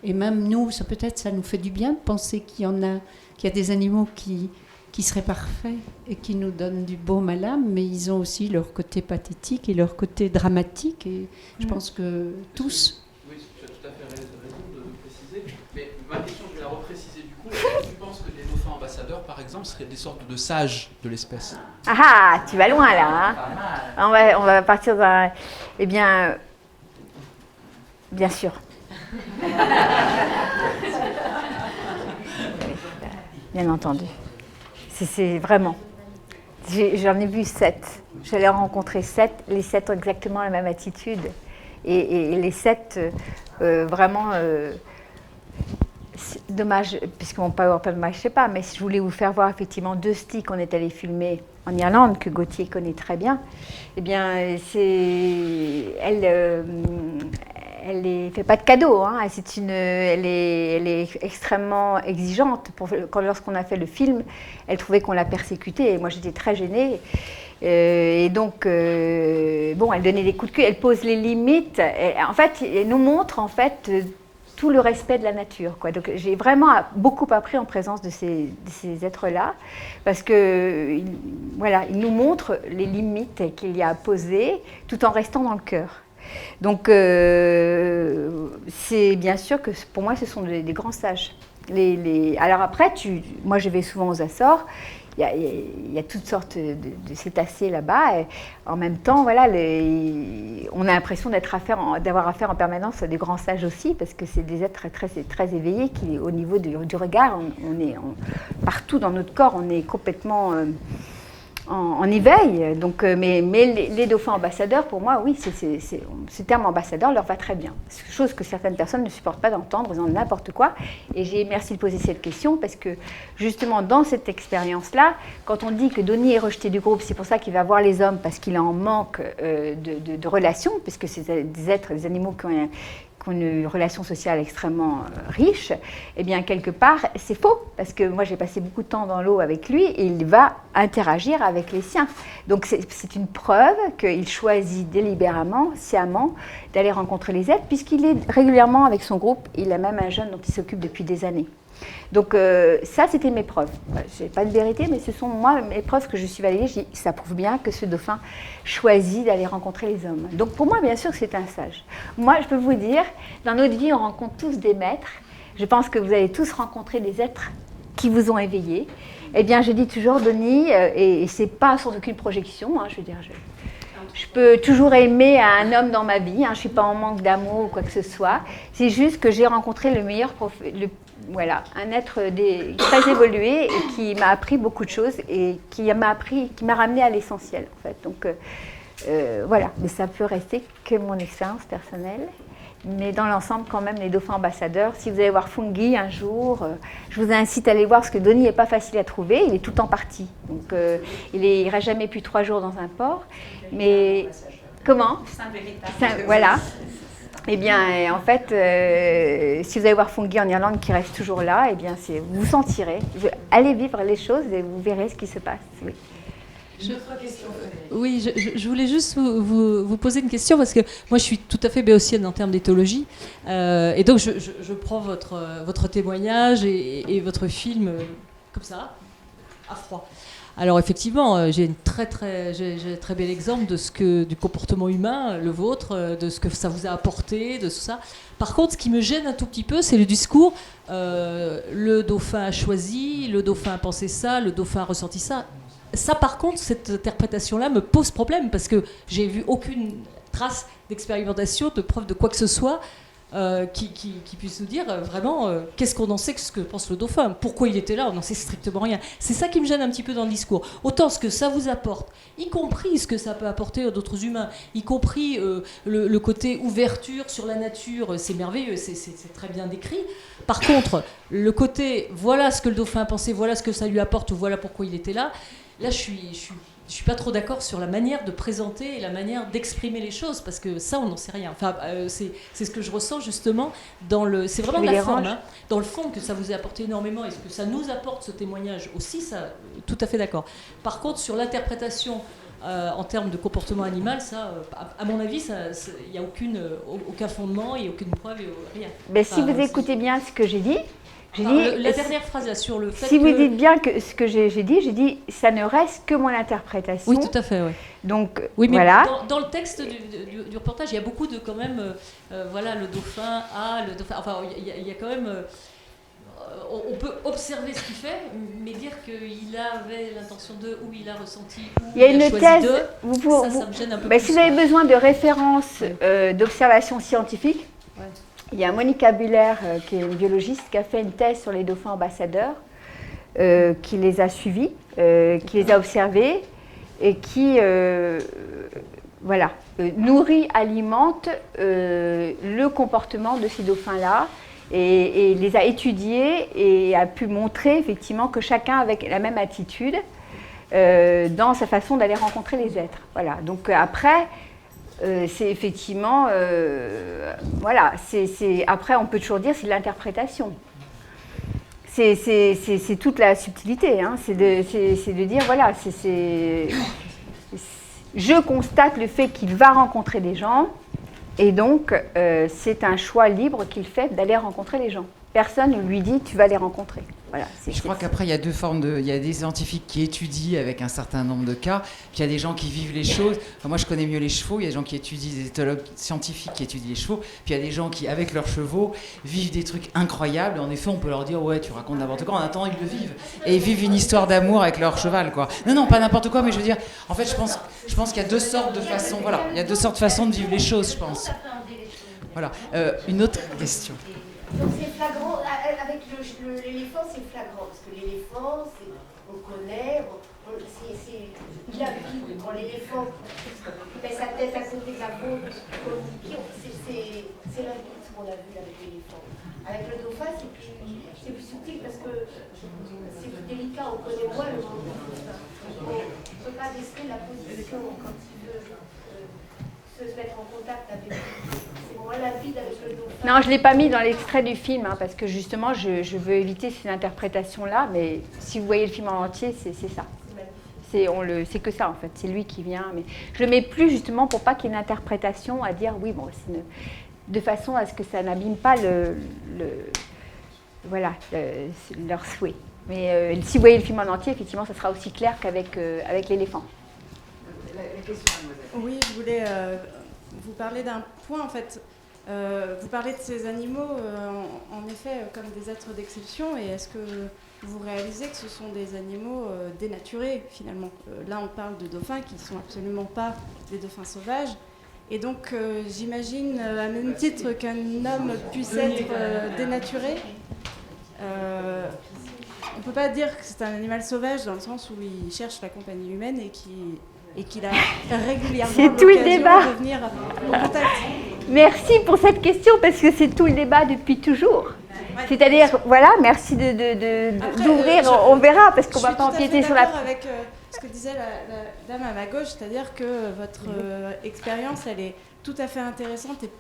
Et même nous, peut-être ça nous fait du bien de penser qu'il y a des animaux qui seraient parfaits et qui nous donnent du baume à l'âme, mais ils ont aussi leur côté pathétique et leur côté dramatique. Et je pense que tous... Oui, tu as tout à fait raison de préciser. Mais ma question, je vais la repréciser du coup. Est-ce que tu penses que les dauphins ambassadeurs, par exemple, seraient des sortes de sages de l'espèce? Ah, tu vas loin là. Hein. On va partir d'un... Eh bien sûr. Bien entendu. C'est vraiment. J'en ai vu 7. J'allais rencontrer 7. Les 7 ont exactement la même attitude. Et les 7, vraiment, c'est dommage, puisqu'on pas dommage, je sais pas, mais si je voulais vous faire voir effectivement 2 sticks qu'on est allé filmer en Irlande, que Gauthier connaît très bien, eh bien, elle ne fait pas de cadeaux, hein. Elle est extrêmement exigeante. Lorsqu'on a fait le film, elle trouvait qu'on la persécutait, et moi j'étais très gênée. Et donc, elle donnait des coups de cul, elle pose les limites. En fait, elle nous montre en fait tout le respect de la nature, quoi. Donc, j'ai vraiment beaucoup appris en présence de ces êtres-là, parce que, voilà, ils nous montrent les limites qu'il y a à poser, tout en restant dans le cœur. Donc, c'est bien sûr que pour moi, ce sont des grands sages. Alors après, moi je vais souvent aux Açores, il y a toutes sortes de cétacés là-bas, et en même temps, voilà, on a l'impression d'avoir affaire en permanence à des grands sages aussi, parce que c'est des êtres très, très éveillés qui, au niveau du regard, partout dans notre corps, on est complètement... en éveil, donc, mais les dauphins ambassadeurs, pour moi, oui, ce terme ambassadeur leur va très bien. Chose que certaines personnes ne supportent pas d'entendre, ils en n'importe quoi. Et merci de poser cette question, parce que justement, dans cette expérience-là, quand on dit que Denis est rejeté du groupe, c'est pour ça qu'il va voir les hommes, parce qu'il en manque de relations, puisque c'est des êtres, des animaux qui ont une relation sociale extrêmement riche, eh bien, quelque part, c'est faux, parce que moi, j'ai passé beaucoup de temps dans l'eau avec lui, et il va interagir avec les siens. Donc, c'est une preuve qu'il choisit délibérément, sciemment, d'aller rencontrer les êtres, puisqu'il est régulièrement avec son groupe, il a même un jeune dont il s'occupe depuis des années. Donc, ça, c'était mes preuves. Je n'ai pas de vérité, mais ce sont, moi, mes preuves que je suis validée. Je dis, ça prouve bien que ce dauphin choisit d'aller rencontrer les hommes. Donc, pour moi, bien sûr, c'est un sage. Moi, je peux vous dire, dans notre vie, on rencontre tous des maîtres. Je pense que vous allez tous rencontrer des êtres qui vous ont éveillé. Eh bien, je dis toujours, Denis, et ce n'est pas sans aucune projection, hein, je veux dire, je peux toujours aimer un homme dans ma vie, hein, je ne suis pas en manque d'amour ou quoi que ce soit. C'est juste que j'ai rencontré le meilleur voilà, un être très évolué et qui m'a appris beaucoup de choses et qui m'a ramené à l'essentiel, en fait. Donc, voilà, mais ça peut rester que mon expérience personnelle. Mais dans l'ensemble, quand même, les dauphins ambassadeurs, si vous allez voir Fungi un jour, je vous incite à aller voir, parce que Denis n'est pas facile à trouver, il est tout en partie. Donc, il ne reste jamais plus 3 jours dans un port. Mais, comment ? Voilà. Eh bien, en fait, si vous allez voir Fungi en Irlande qui reste toujours là, eh bien, vous sentirez. Allez vivre les choses et vous verrez ce qui se passe. Oui. Oui, je voulais juste vous poser une question parce que moi je suis tout à fait béotienne en termes d'éthologie et donc je prends votre témoignage et votre film comme ça, à froid. Alors effectivement, j'ai un très bel exemple du comportement humain, le vôtre, de ce que ça vous a apporté, de tout ça. Par contre, ce qui me gêne un tout petit peu, c'est le discours. Le dauphin a choisi, le dauphin a pensé ça, le dauphin a ressenti ça. Ça, par contre, cette interprétation-là me pose problème parce que j'ai vu aucune trace d'expérimentation, de preuve de quoi que ce soit qui puisse nous dire vraiment qu'est-ce qu'on en sait, ce que pense le dauphin, pourquoi il était là, on n'en sait strictement rien. C'est ça qui me gêne un petit peu dans le discours. Autant ce que ça vous apporte, y compris ce que ça peut apporter à d'autres humains, y compris le côté ouverture sur la nature, c'est merveilleux, c'est très bien décrit. Par contre, le côté voilà ce que le dauphin a pensé, voilà ce que ça lui apporte, ou voilà pourquoi il était là, là je suis pas trop d'accord sur la manière de présenter et la manière d'exprimer les choses, parce que ça, on n'en sait rien. Enfin, c'est ce que je ressens justement c'est vraiment de la forme, hein, dans le fond, que ça vous a apporté énormément, et ce que ça nous apporte, ce témoignage aussi, ça, tout à fait d'accord. Par contre, sur l'interprétation en termes de comportement animal, ça, à mon avis, il n'y a aucun fondement, il n'y a aucune preuve, rien. Mais si vous écoutez bien ce que j'ai dit, la dernière phrase là sur le fait si vous dites bien que ce que j'ai dit, ça ne reste que mon interprétation. Oui, tout à fait, oui. Donc, oui, mais voilà. Dans le texte du reportage, il y a beaucoup de quand même, voilà, le dauphin le dauphin. Enfin, il y a quand même. On peut observer ce qu'il fait, mais dire qu'il avait l'intention de, ou il a ressenti, ou il y a une choisi thèse. De, ça me gêne un peu. Plus, si vous avez besoin de références d'observation scientifique. Ouais. Il y a Monica Buller, qui est une biologiste, qui a fait une thèse sur les dauphins ambassadeurs, qui les a suivis, qui les a observés et qui nourrit, alimente le comportement de ces dauphins-là et les a étudiés et a pu montrer effectivement que chacun avait la même attitude dans sa façon d'aller rencontrer les êtres. Voilà. Donc après... c'est effectivement, après on peut toujours dire c'est de l'interprétation. C'est toute la subtilité, hein. C'est de dire, voilà, je constate le fait qu'il va rencontrer des gens, et donc c'est un choix libre qu'il fait d'aller rencontrer les gens. Personne ne lui dit, tu vas les rencontrer. Voilà, je crois qu'après, il y a deux formes il y a des scientifiques qui étudient avec un certain nombre de cas, puis il y a des gens qui vivent les choses. Enfin, moi, je connais mieux les chevaux. Il y a des gens qui étudient, des éthologues scientifiques qui étudient les chevaux, puis il y a des gens qui, avec leurs chevaux, vivent des trucs incroyables. En effet, on peut leur dire, ouais, tu racontes n'importe quoi. En attendant, ils le vivent. Et ils vivent une histoire d'amour avec leur cheval, quoi. Non, pas n'importe quoi, mais je veux dire, en fait, je pense qu'il y a deux sortes de façons, voilà, il y a deux sortes de façons de vivre les choses, je pense. Voilà. Une autre question. Donc c'est flagrant, avec l'éléphant c'est flagrant, parce que l'éléphant, on connaît, il a vu quand l'éléphant met sa tête à côté de la vôtre, c'est limpide ce qu'on a vu avec l'éléphant. Avec le dauphin c'est plus subtil parce que c'est plus délicat, on connaît moins le monde du dauphin. On ne peut pas déceler la position quand il veut se mettre en contact avec lui. Non, je ne l'ai pas mis dans l'extrait du film, hein, parce que justement, je veux éviter cette interprétation-là, mais si vous voyez le film en entier, c'est ça. C'est que ça, en fait. C'est lui qui vient. Mais je ne le mets plus, justement, pour pas qu'il y ait une interprétation à dire, oui, bon, de façon à ce que ça n'abîme pas leur souhait. Mais si vous voyez le film en entier, effectivement, ça sera aussi clair qu'avec l'éléphant. La question, oui, je voulais vous parler d'un point, en fait. Vous parlez de ces animaux, en effet, comme des êtres d'exception, et est-ce que vous réalisez que ce sont des animaux dénaturés, finalement? Là, on parle de dauphins qui ne sont absolument pas des dauphins sauvages, et donc j'imagine, à même titre qu'un homme puisse être dénaturé, on ne peut pas dire que c'est un animal sauvage dans le sens où il cherche la compagnie humaine et qu'il a régulièrement l'occasion de venir au contact. Merci pour cette question, parce que c'est tout le débat depuis toujours. Ouais. C'est-à-dire, voilà, merci d'ouvrir, on verra, parce qu'on ne va pas empiéter sur la... Je suis tout à fait d'accord avec ce que disait la dame à ma gauche, c'est-à-dire que votre expérience, elle est tout à fait intéressante, et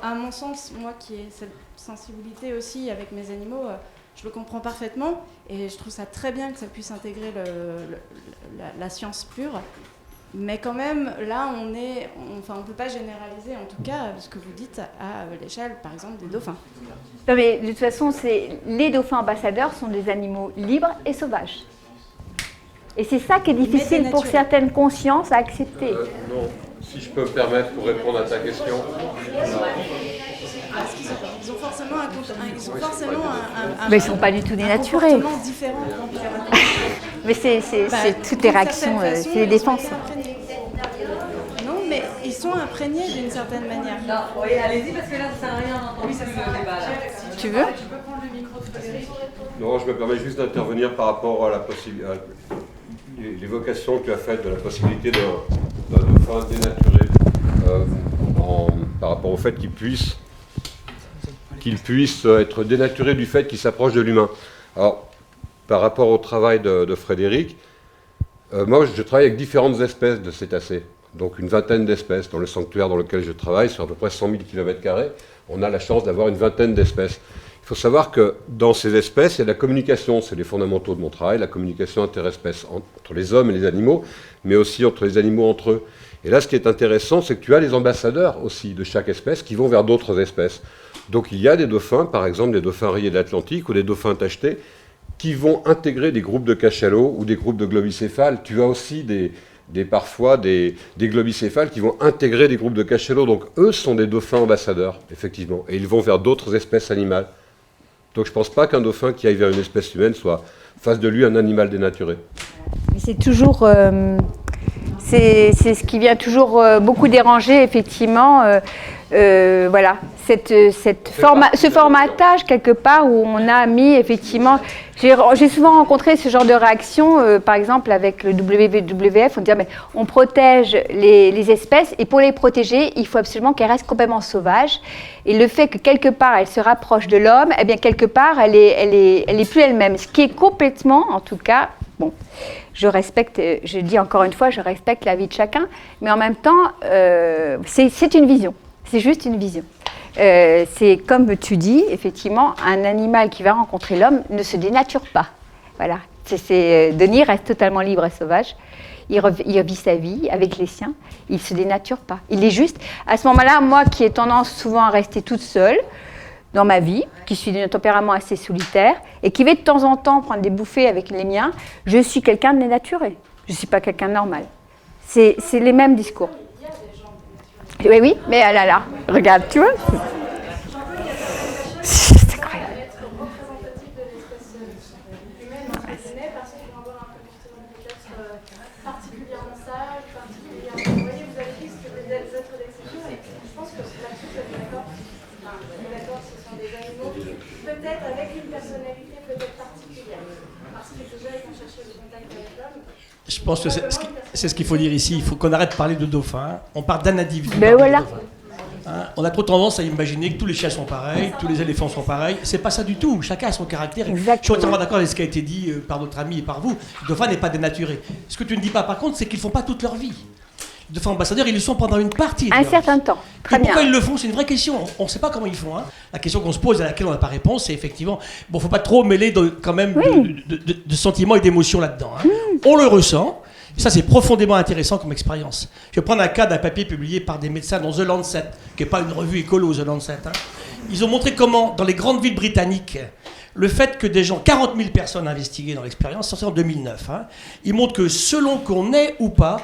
à mon sens, moi qui ai cette sensibilité aussi avec mes animaux, je le comprends parfaitement et je trouve ça très bien que ça puisse intégrer la science pure. Mais quand même, là, on ne peut pas généraliser, en tout cas, ce que vous dites à l'échelle, par exemple, des dauphins. Non, mais de toute façon, les dauphins ambassadeurs sont des animaux libres et sauvages. Et c'est ça qui est difficile pour certaines consciences à accepter. Non, si je peux me permettre pour répondre à ta question. Ils ont forcément mais ils ne sont pas du tout dénaturés. comportement différent. Mais c'est toutes les réactions, c'est les défenses. Non, mais ils sont imprégnés d'une certaine manière. Non, oui, allez-y parce que là, ça sert à rien. Oui, ça se débat là. Tu veux ? Tu peux prendre le micro de Frédéric. Non, je me permets juste d'intervenir par rapport à l'évocation que tu as faite de la possibilité d'un dauphin dénaturé par rapport au fait qu'il puisse être dénaturé du fait qu'il s'approche de l'humain. Alors, par rapport au travail de Frédéric, moi je travaille avec différentes espèces de cétacés, donc une vingtaine d'espèces. Dans le sanctuaire dans lequel je travaille, sur à peu près 100 000 km², on a la chance d'avoir une vingtaine d'espèces. Il faut savoir que dans ces espèces, il y a de la communication, c'est les fondamentaux de mon travail, la communication interespèce entre les hommes et les animaux, mais aussi entre les animaux entre eux. Et là, ce qui est intéressant, c'est que tu as les ambassadeurs aussi de chaque espèce qui vont vers d'autres espèces. Donc il y a des dauphins, par exemple des dauphins rayés de l'Atlantique ou des dauphins tachetés, qui vont intégrer des groupes de cachalots ou des groupes de globicéphales. Tu as aussi parfois des globicéphales qui vont intégrer des groupes de cachalots. Donc eux sont des dauphins ambassadeurs, effectivement, et ils vont vers d'autres espèces animales. Donc je ne pense pas qu'un dauphin qui aille vers une espèce humaine fasse de lui un animal dénaturé. Mais c'est toujours... c'est ce qui vient toujours beaucoup déranger, effectivement. Voilà, ce formatage quelque part où on a mis effectivement... J'ai souvent rencontré ce genre de réaction, par exemple avec le WWF, on dit mais on protège les espèces et pour les protéger, il faut absolument qu'elles restent complètement sauvages. Et le fait que quelque part elles se rapprochent de l'homme, eh bien quelque part elle est plus elle-même. Ce qui est complètement, en tout cas, bon, je respecte, je dis encore une fois, je respecte la vie de chacun, mais en même temps, c'est une vision. C'est juste une vision. C'est comme tu dis, effectivement, un animal qui va rencontrer l'homme ne se dénature pas. Voilà. Denis reste totalement libre et sauvage. Il vit sa vie avec les siens. Il ne se dénature pas. Il est juste. À ce moment-là, moi qui ai tendance souvent à rester toute seule dans ma vie, qui suis d'un tempérament assez solitaire et qui vais de temps en temps prendre des bouffées avec les miens, je suis quelqu'un de dénaturé. Je ne suis pas quelqu'un de normal. C'est les mêmes discours. Oui, oui, mais ah là là, regarde, tu vois. C'est incroyable. Peut-être avec une personnalité peut-être particulière, parce que déjà ils vont chercher le contact avec l'homme. Je pense que c'est ce qu'il faut dire ici. Il faut qu'on arrête de parler de dauphins. On parle d'un individu. Ben voilà. Hein, on a trop tendance à imaginer que tous les chiens sont pareils, tous les éléphants sont pareils. C'est pas ça du tout. Chacun a son caractère. Exactement. Je suis entièrement d'accord avec ce qui a été dit par notre ami et par vous. Le dauphin n'est pas dénaturé. Ce que tu ne dis pas, par contre, c'est qu'ils ne font pas toute leur vie. Les dauphins ambassadeurs, ils le sont pendant une partie. Un certain temps. Très bien. Pourquoi ils le font? C'est une vraie question. On ne sait pas comment ils font. Hein. La question qu'on se pose, à laquelle on n'a pas réponse, c'est effectivement, bon, faut pas trop mêler quand même de sentiments et d'émotions là-dedans. Hein. On le ressent. Et ça, c'est profondément intéressant comme expérience. Je vais prendre un cas d'un papier publié par des médecins dans The Lancet, qui n'est pas une revue écolo, The Lancet. Hein. Ils ont montré comment, dans les grandes villes britanniques, le fait que des gens, 40 000 personnes investiguées dans l'expérience, sorti en 2009, hein, ils montrent que selon qu'on est ou pas,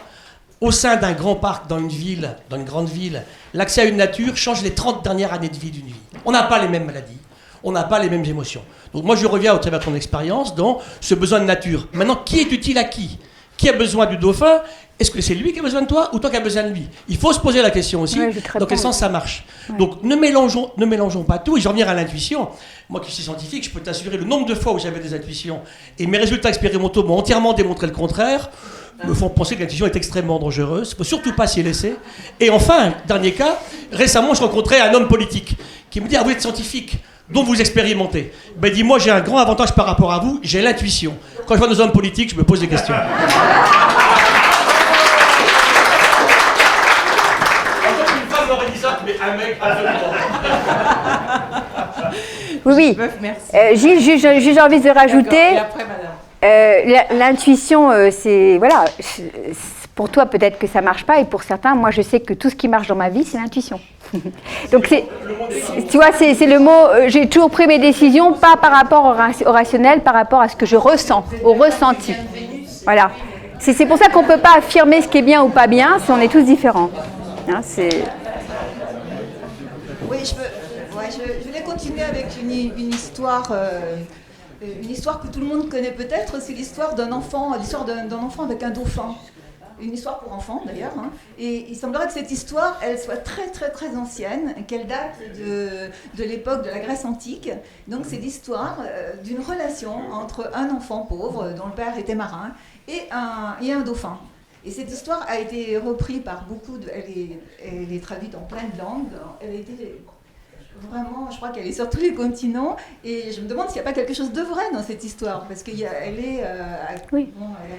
au sein d'un grand parc dans une ville, dans une grande ville, l'accès à une nature change les 30 dernières années de vie d'une vie. On n'a pas les mêmes maladies, on n'a pas les mêmes émotions. Donc moi, je reviens au travers de ton expérience dans ce besoin de nature. Maintenant, qui est utile à qui? Qui a besoin du dauphin? Est-ce que c'est lui qui a besoin de toi ou toi qui as besoin de lui? Il faut se poser la question aussi, dans quel sens ça marche. Ouais. Donc ne mélangeons pas tout. Et je reviens à l'intuition. Moi qui suis scientifique, je peux t'assurer le nombre de fois où j'avais des intuitions. Et mes résultats expérimentaux m'ont entièrement démontré le contraire. Me font penser que l'intuition est extrêmement dangereuse. Il ne faut surtout pas s'y laisser. Et enfin, dernier cas, récemment je rencontrais un homme politique qui me dit « Ah, vous êtes scientifique, donc vous expérimentez. » Ben dis-moi, j'ai un grand avantage par rapport à vous, j'ai l'intuition. Quand je vois nos hommes politiques, je me pose des questions. Mais un mec, absolument. Oui. Gilles, j'ai envie de rajouter. Et après, madame. L'intuition, c'est voilà. Pour toi, peut-être que ça marche pas, et pour certains, moi, je sais que tout ce qui marche dans ma vie, c'est l'intuition. Donc, tu vois, c'est le mot. J'ai toujours pris mes décisions, pas par rapport au rationnel, par rapport à ce que je ressens, au ressenti. Voilà. C'est pour ça qu'on peut pas affirmer ce qui est bien ou pas bien, si on est tous différents. Hein, oui, je voulais continuer avec une histoire. Une histoire que tout le monde connaît peut-être, c'est l'histoire d'un enfant avec un dauphin. Une histoire pour enfants d'ailleurs. Hein. Et il semblerait que cette histoire, elle soit très très très ancienne, qu'elle date de l'époque de la Grèce antique. Donc c'est l'histoire d'une relation entre un enfant pauvre, dont le père était marin, et un dauphin. Et cette histoire a été reprise par beaucoup elle est traduite en plein de langues. Elle a été vraiment, je crois qu'elle est sur tous les continents, et je me demande s'il n'y a pas quelque chose de vrai dans cette histoire, parce qu'elle est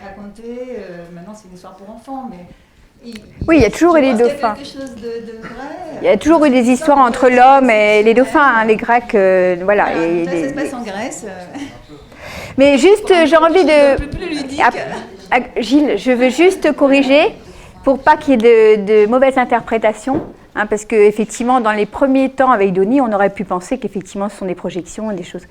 racontée, maintenant c'est une histoire pour enfants, mais... Oui, il y a toujours eu des dauphins. Il y a toujours eu des histoires entre l'homme et les dauphins, hein, les Grecs, voilà. Ça se passe en Grèce. Mais juste, j'ai envie de... Gilles, je veux juste corriger, pour pas qu'il y ait de mauvaises interprétations. Hein, parce qu'effectivement, dans les premiers temps avec Donnie, on aurait pu penser qu'effectivement, ce sont des projections et des choses.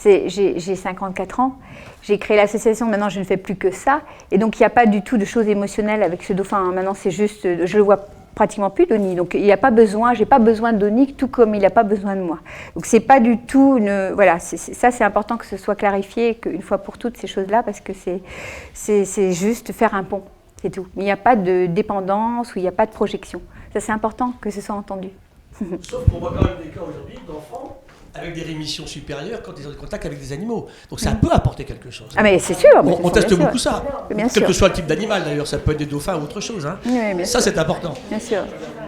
J'ai 54 ans, j'ai créé l'association, maintenant je ne fais plus que ça. Et donc, il n'y a pas du tout de choses émotionnelles avec ce dauphin. Hein. Maintenant, c'est juste, je le vois pratiquement plus, Donnie. Donc, il n'y a pas besoin, j'ai pas besoin de Donnie, tout comme il n'a pas besoin de moi. Donc, c'est pas du tout voilà, ça, c'est important que ce soit clarifié, qu'une fois pour toutes, ces choses-là, parce que c'est juste faire un pont, c'est tout. Mais il n'y a pas de dépendance ou il n'y a pas de projection. Ça, c'est important que ce soit entendu. Sauf qu'on voit quand même des cas aujourd'hui d'enfants avec des rémissions supérieures quand ils ont des contacts avec des animaux. Donc ça peut apporter quelque chose. Ah mais c'est sûr. On teste beaucoup ça. Quel que soit le type d'animal d'ailleurs, ça peut être des dauphins ou autre chose. Hein. Oui, ça c'est important. Bien sûr.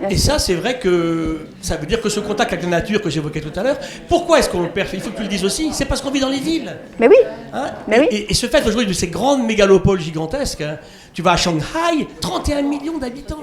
Et ça c'est vrai que ça veut dire que ce contact avec la nature que j'évoquais tout à l'heure, pourquoi est-ce qu'on le perd? Il faut que tu le dises aussi, c'est parce qu'on vit dans les villes. Mais oui. Hein, mais et ce fait aujourd'hui de ces grandes mégalopoles gigantesques, hein, tu vas à Shanghai, 31 millions d'habitants.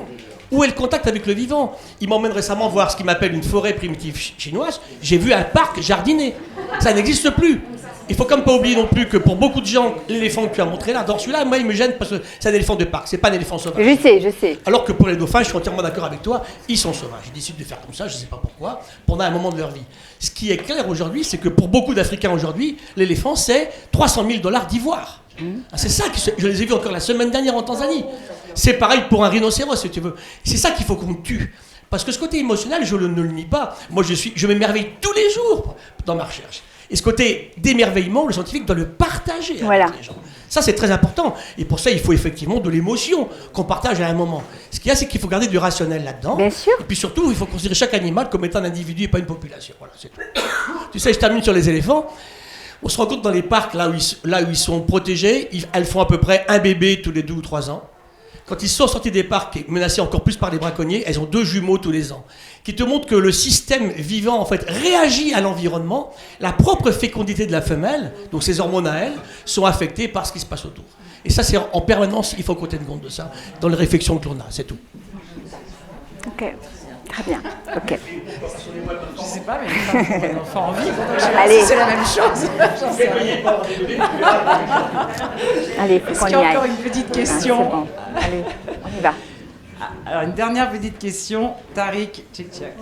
Où est le contact avec le vivant? Il m'emmène récemment voir ce qu'il m'appelle une forêt primitive chinoise. J'ai vu un parc jardiné. Ça n'existe plus. Il faut quand même pas oublier non plus que pour beaucoup de gens, l'éléphant que tu as montré là, dans celui-là, moi il me gêne parce que c'est un éléphant de parc, c'est pas un éléphant sauvage. Je sais. Alors que pour les dauphins, je suis entièrement d'accord avec toi, ils sont sauvages. Ils décident de faire comme ça, je sais pas pourquoi, pendant un moment de leur vie. Ce qui est clair aujourd'hui, c'est que pour beaucoup d'Africains aujourd'hui, l'éléphant c'est $300 000 d'ivoire. C'est ça que je les ai vus encore la semaine dernière en Tanzanie. C'est pareil pour un rhinocéros, si tu veux. C'est ça qu'il faut qu'on tue. Parce que ce côté émotionnel, je ne le nie pas. Moi, je m'émerveille tous les jours dans ma recherche. Et ce côté d'émerveillement, le scientifique doit le partager avec les gens. Ça, c'est très important. Et pour ça, il faut effectivement de l'émotion qu'on partage à un moment. Ce qu'il y a, c'est qu'il faut garder du rationnel là-dedans. Bien sûr. Et puis surtout, il faut considérer chaque animal comme étant un individu et pas une population. Voilà, c'est tout. Tu sais, je termine sur les éléphants. On se rend compte dans les parcs, là où ils sont protégés, elles font à peu près un bébé tous les 2 ou 3 ans. Quand ils sont sortis des parcs, menacés encore plus par les braconniers, elles ont 2 jumeaux tous les ans, qui te montrent que le système vivant en fait réagit à l'environnement. La propre fécondité de la femelle, donc ses hormones à elle, sont affectées par ce qui se passe autour. Et ça, c'est en permanence, il faut qu'on tienne compte de ça dans les réflexions que l'on a, c'est tout. Ok, très bien. Ok. Je sais pas, mais les enfants en vie, allez, c'est la même chose. Allez, faut Est-ce qu'on qu'il y y a aille. encore une petite question? C'est bon. Allez, on y va. Alors, une dernière petite question. Tariq Tchekchak.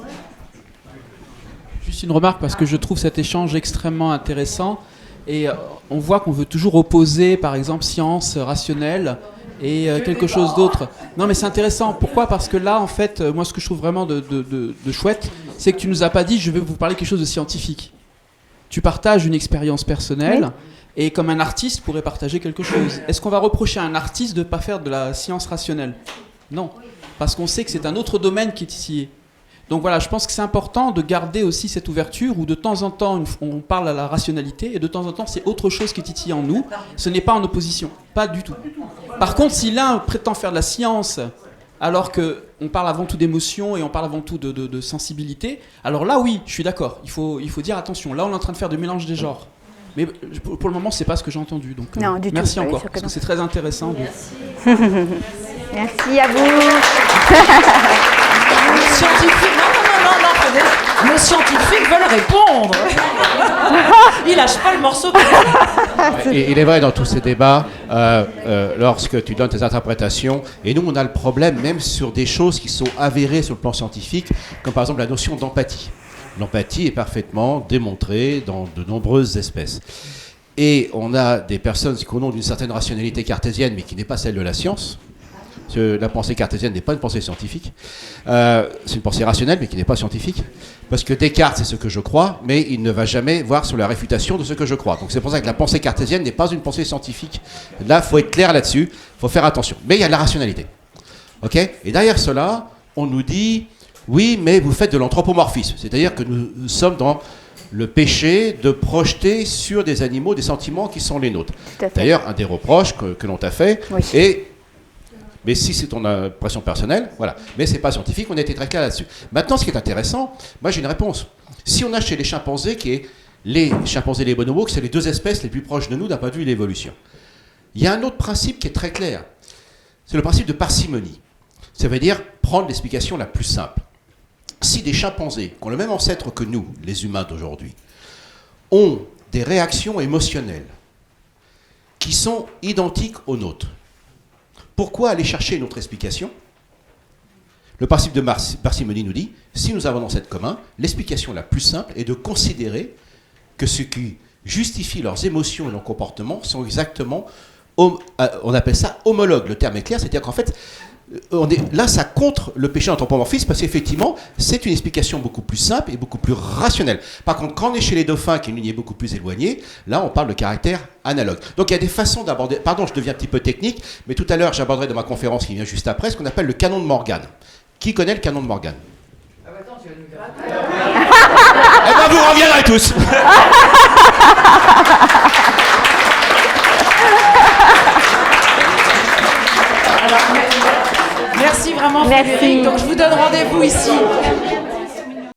Juste une remarque, parce que je trouve cet échange extrêmement intéressant. Et on voit qu'on veut toujours opposer, par exemple, science rationnelle et quelque chose d'autre. Non, mais c'est intéressant. Pourquoi? Parce que là, en fait, moi, ce que je trouve vraiment de chouette, c'est que tu nous as pas dit, je vais vous parler quelque chose de scientifique. Tu partages une expérience personnelle, et comme un artiste pourrait partager quelque chose. Est-ce qu'on va reprocher à un artiste de ne pas faire de la science rationnelle? Non, parce qu'on sait que c'est un autre domaine qui est titillé. Donc voilà, je pense que c'est important de garder aussi cette ouverture où de temps en temps on parle à la rationalité et de temps en temps c'est autre chose qui titille en nous. Ce n'est pas en opposition, pas du tout. Par contre, si l'un prétend faire de la science alors qu'on parle avant tout d'émotion et on parle avant tout de sensibilité, alors là oui, je suis d'accord, il faut dire attention, là on est en train de faire du mélange des genres. Mais pour le moment, c'est pas ce que j'ai entendu. Donc, non, du merci tout, encore, oui, parce que c'est très intéressant. Merci. Merci à vous. Scientifique. Non. Nos scientifiques veulent répondre. Ils lâchent pas le morceau. Et il est vrai dans tous ces débats, lorsque tu donnes tes interprétations, et nous on a le problème même sur des choses qui sont avérées sur le plan scientifique, comme par exemple la notion d'empathie. L'empathie est parfaitement démontrée dans de nombreuses espèces. Et on a des personnes qui, au nom d'une certaine rationalité cartésienne, mais qui n'est pas celle de la science, parce que la pensée cartésienne n'est pas une pensée scientifique, c'est une pensée rationnelle, mais qui n'est pas scientifique, parce que Descartes, c'est ce que je crois, mais il ne va jamais voir sur la réfutation de ce que je crois. Donc c'est pour ça que la pensée cartésienne n'est pas une pensée scientifique. Là, il faut être clair là-dessus, il faut faire attention. Mais il y a de la rationalité. Okay ? Et derrière cela, on nous dit, oui, mais vous faites de l'anthropomorphisme, c'est-à-dire que nous sommes dans le péché de projeter sur des animaux des sentiments qui sont les nôtres. D'ailleurs, un des reproches que l'on t'a fait est... Mais si c'est ton impression personnelle, voilà. Mais c'est pas scientifique, on a été très clair là-dessus. Maintenant, ce qui est intéressant, moi j'ai une réponse. Si on a chez les chimpanzés, qui est les chimpanzés et les bonobos, que c'est les deux espèces les plus proches de nous d'un point de vue de l'évolution, il y a un autre principe qui est très clair. C'est le principe de parcimonie. Ça veut dire prendre l'explication la plus simple. Si des chimpanzés, qui ont le même ancêtre que nous, les humains d'aujourd'hui, ont des réactions émotionnelles qui sont identiques aux nôtres, pourquoi aller chercher une autre explication ? Le principe de parcimonie nous dit, si nous avons un ancêtre commun, l'explication la plus simple est de considérer que ce qui justifie leurs émotions et leurs comportements sont exactement, on appelle ça homologue, le terme est clair, c'est-à-dire qu'en fait, là ça contre le péché d'anthropomorphisme parce qu'effectivement c'est une explication beaucoup plus simple et beaucoup plus rationnelle. Par contre, quand on est chez les dauphins qui est une lignée beaucoup plus éloignée, là on parle de caractère analogue. Donc il y a des façons d'aborder, pardon je deviens un petit peu technique, mais tout à l'heure j'aborderai dans ma conférence qui vient juste après ce qu'on appelle le canon de Morgan. Qui connaît le canon de Morgan ? Ah bah attends, tu vas nous faire... Eh ben vous reviendrez tous. Merci vraiment Frédéric. Donc je vous donne rendez-vous ici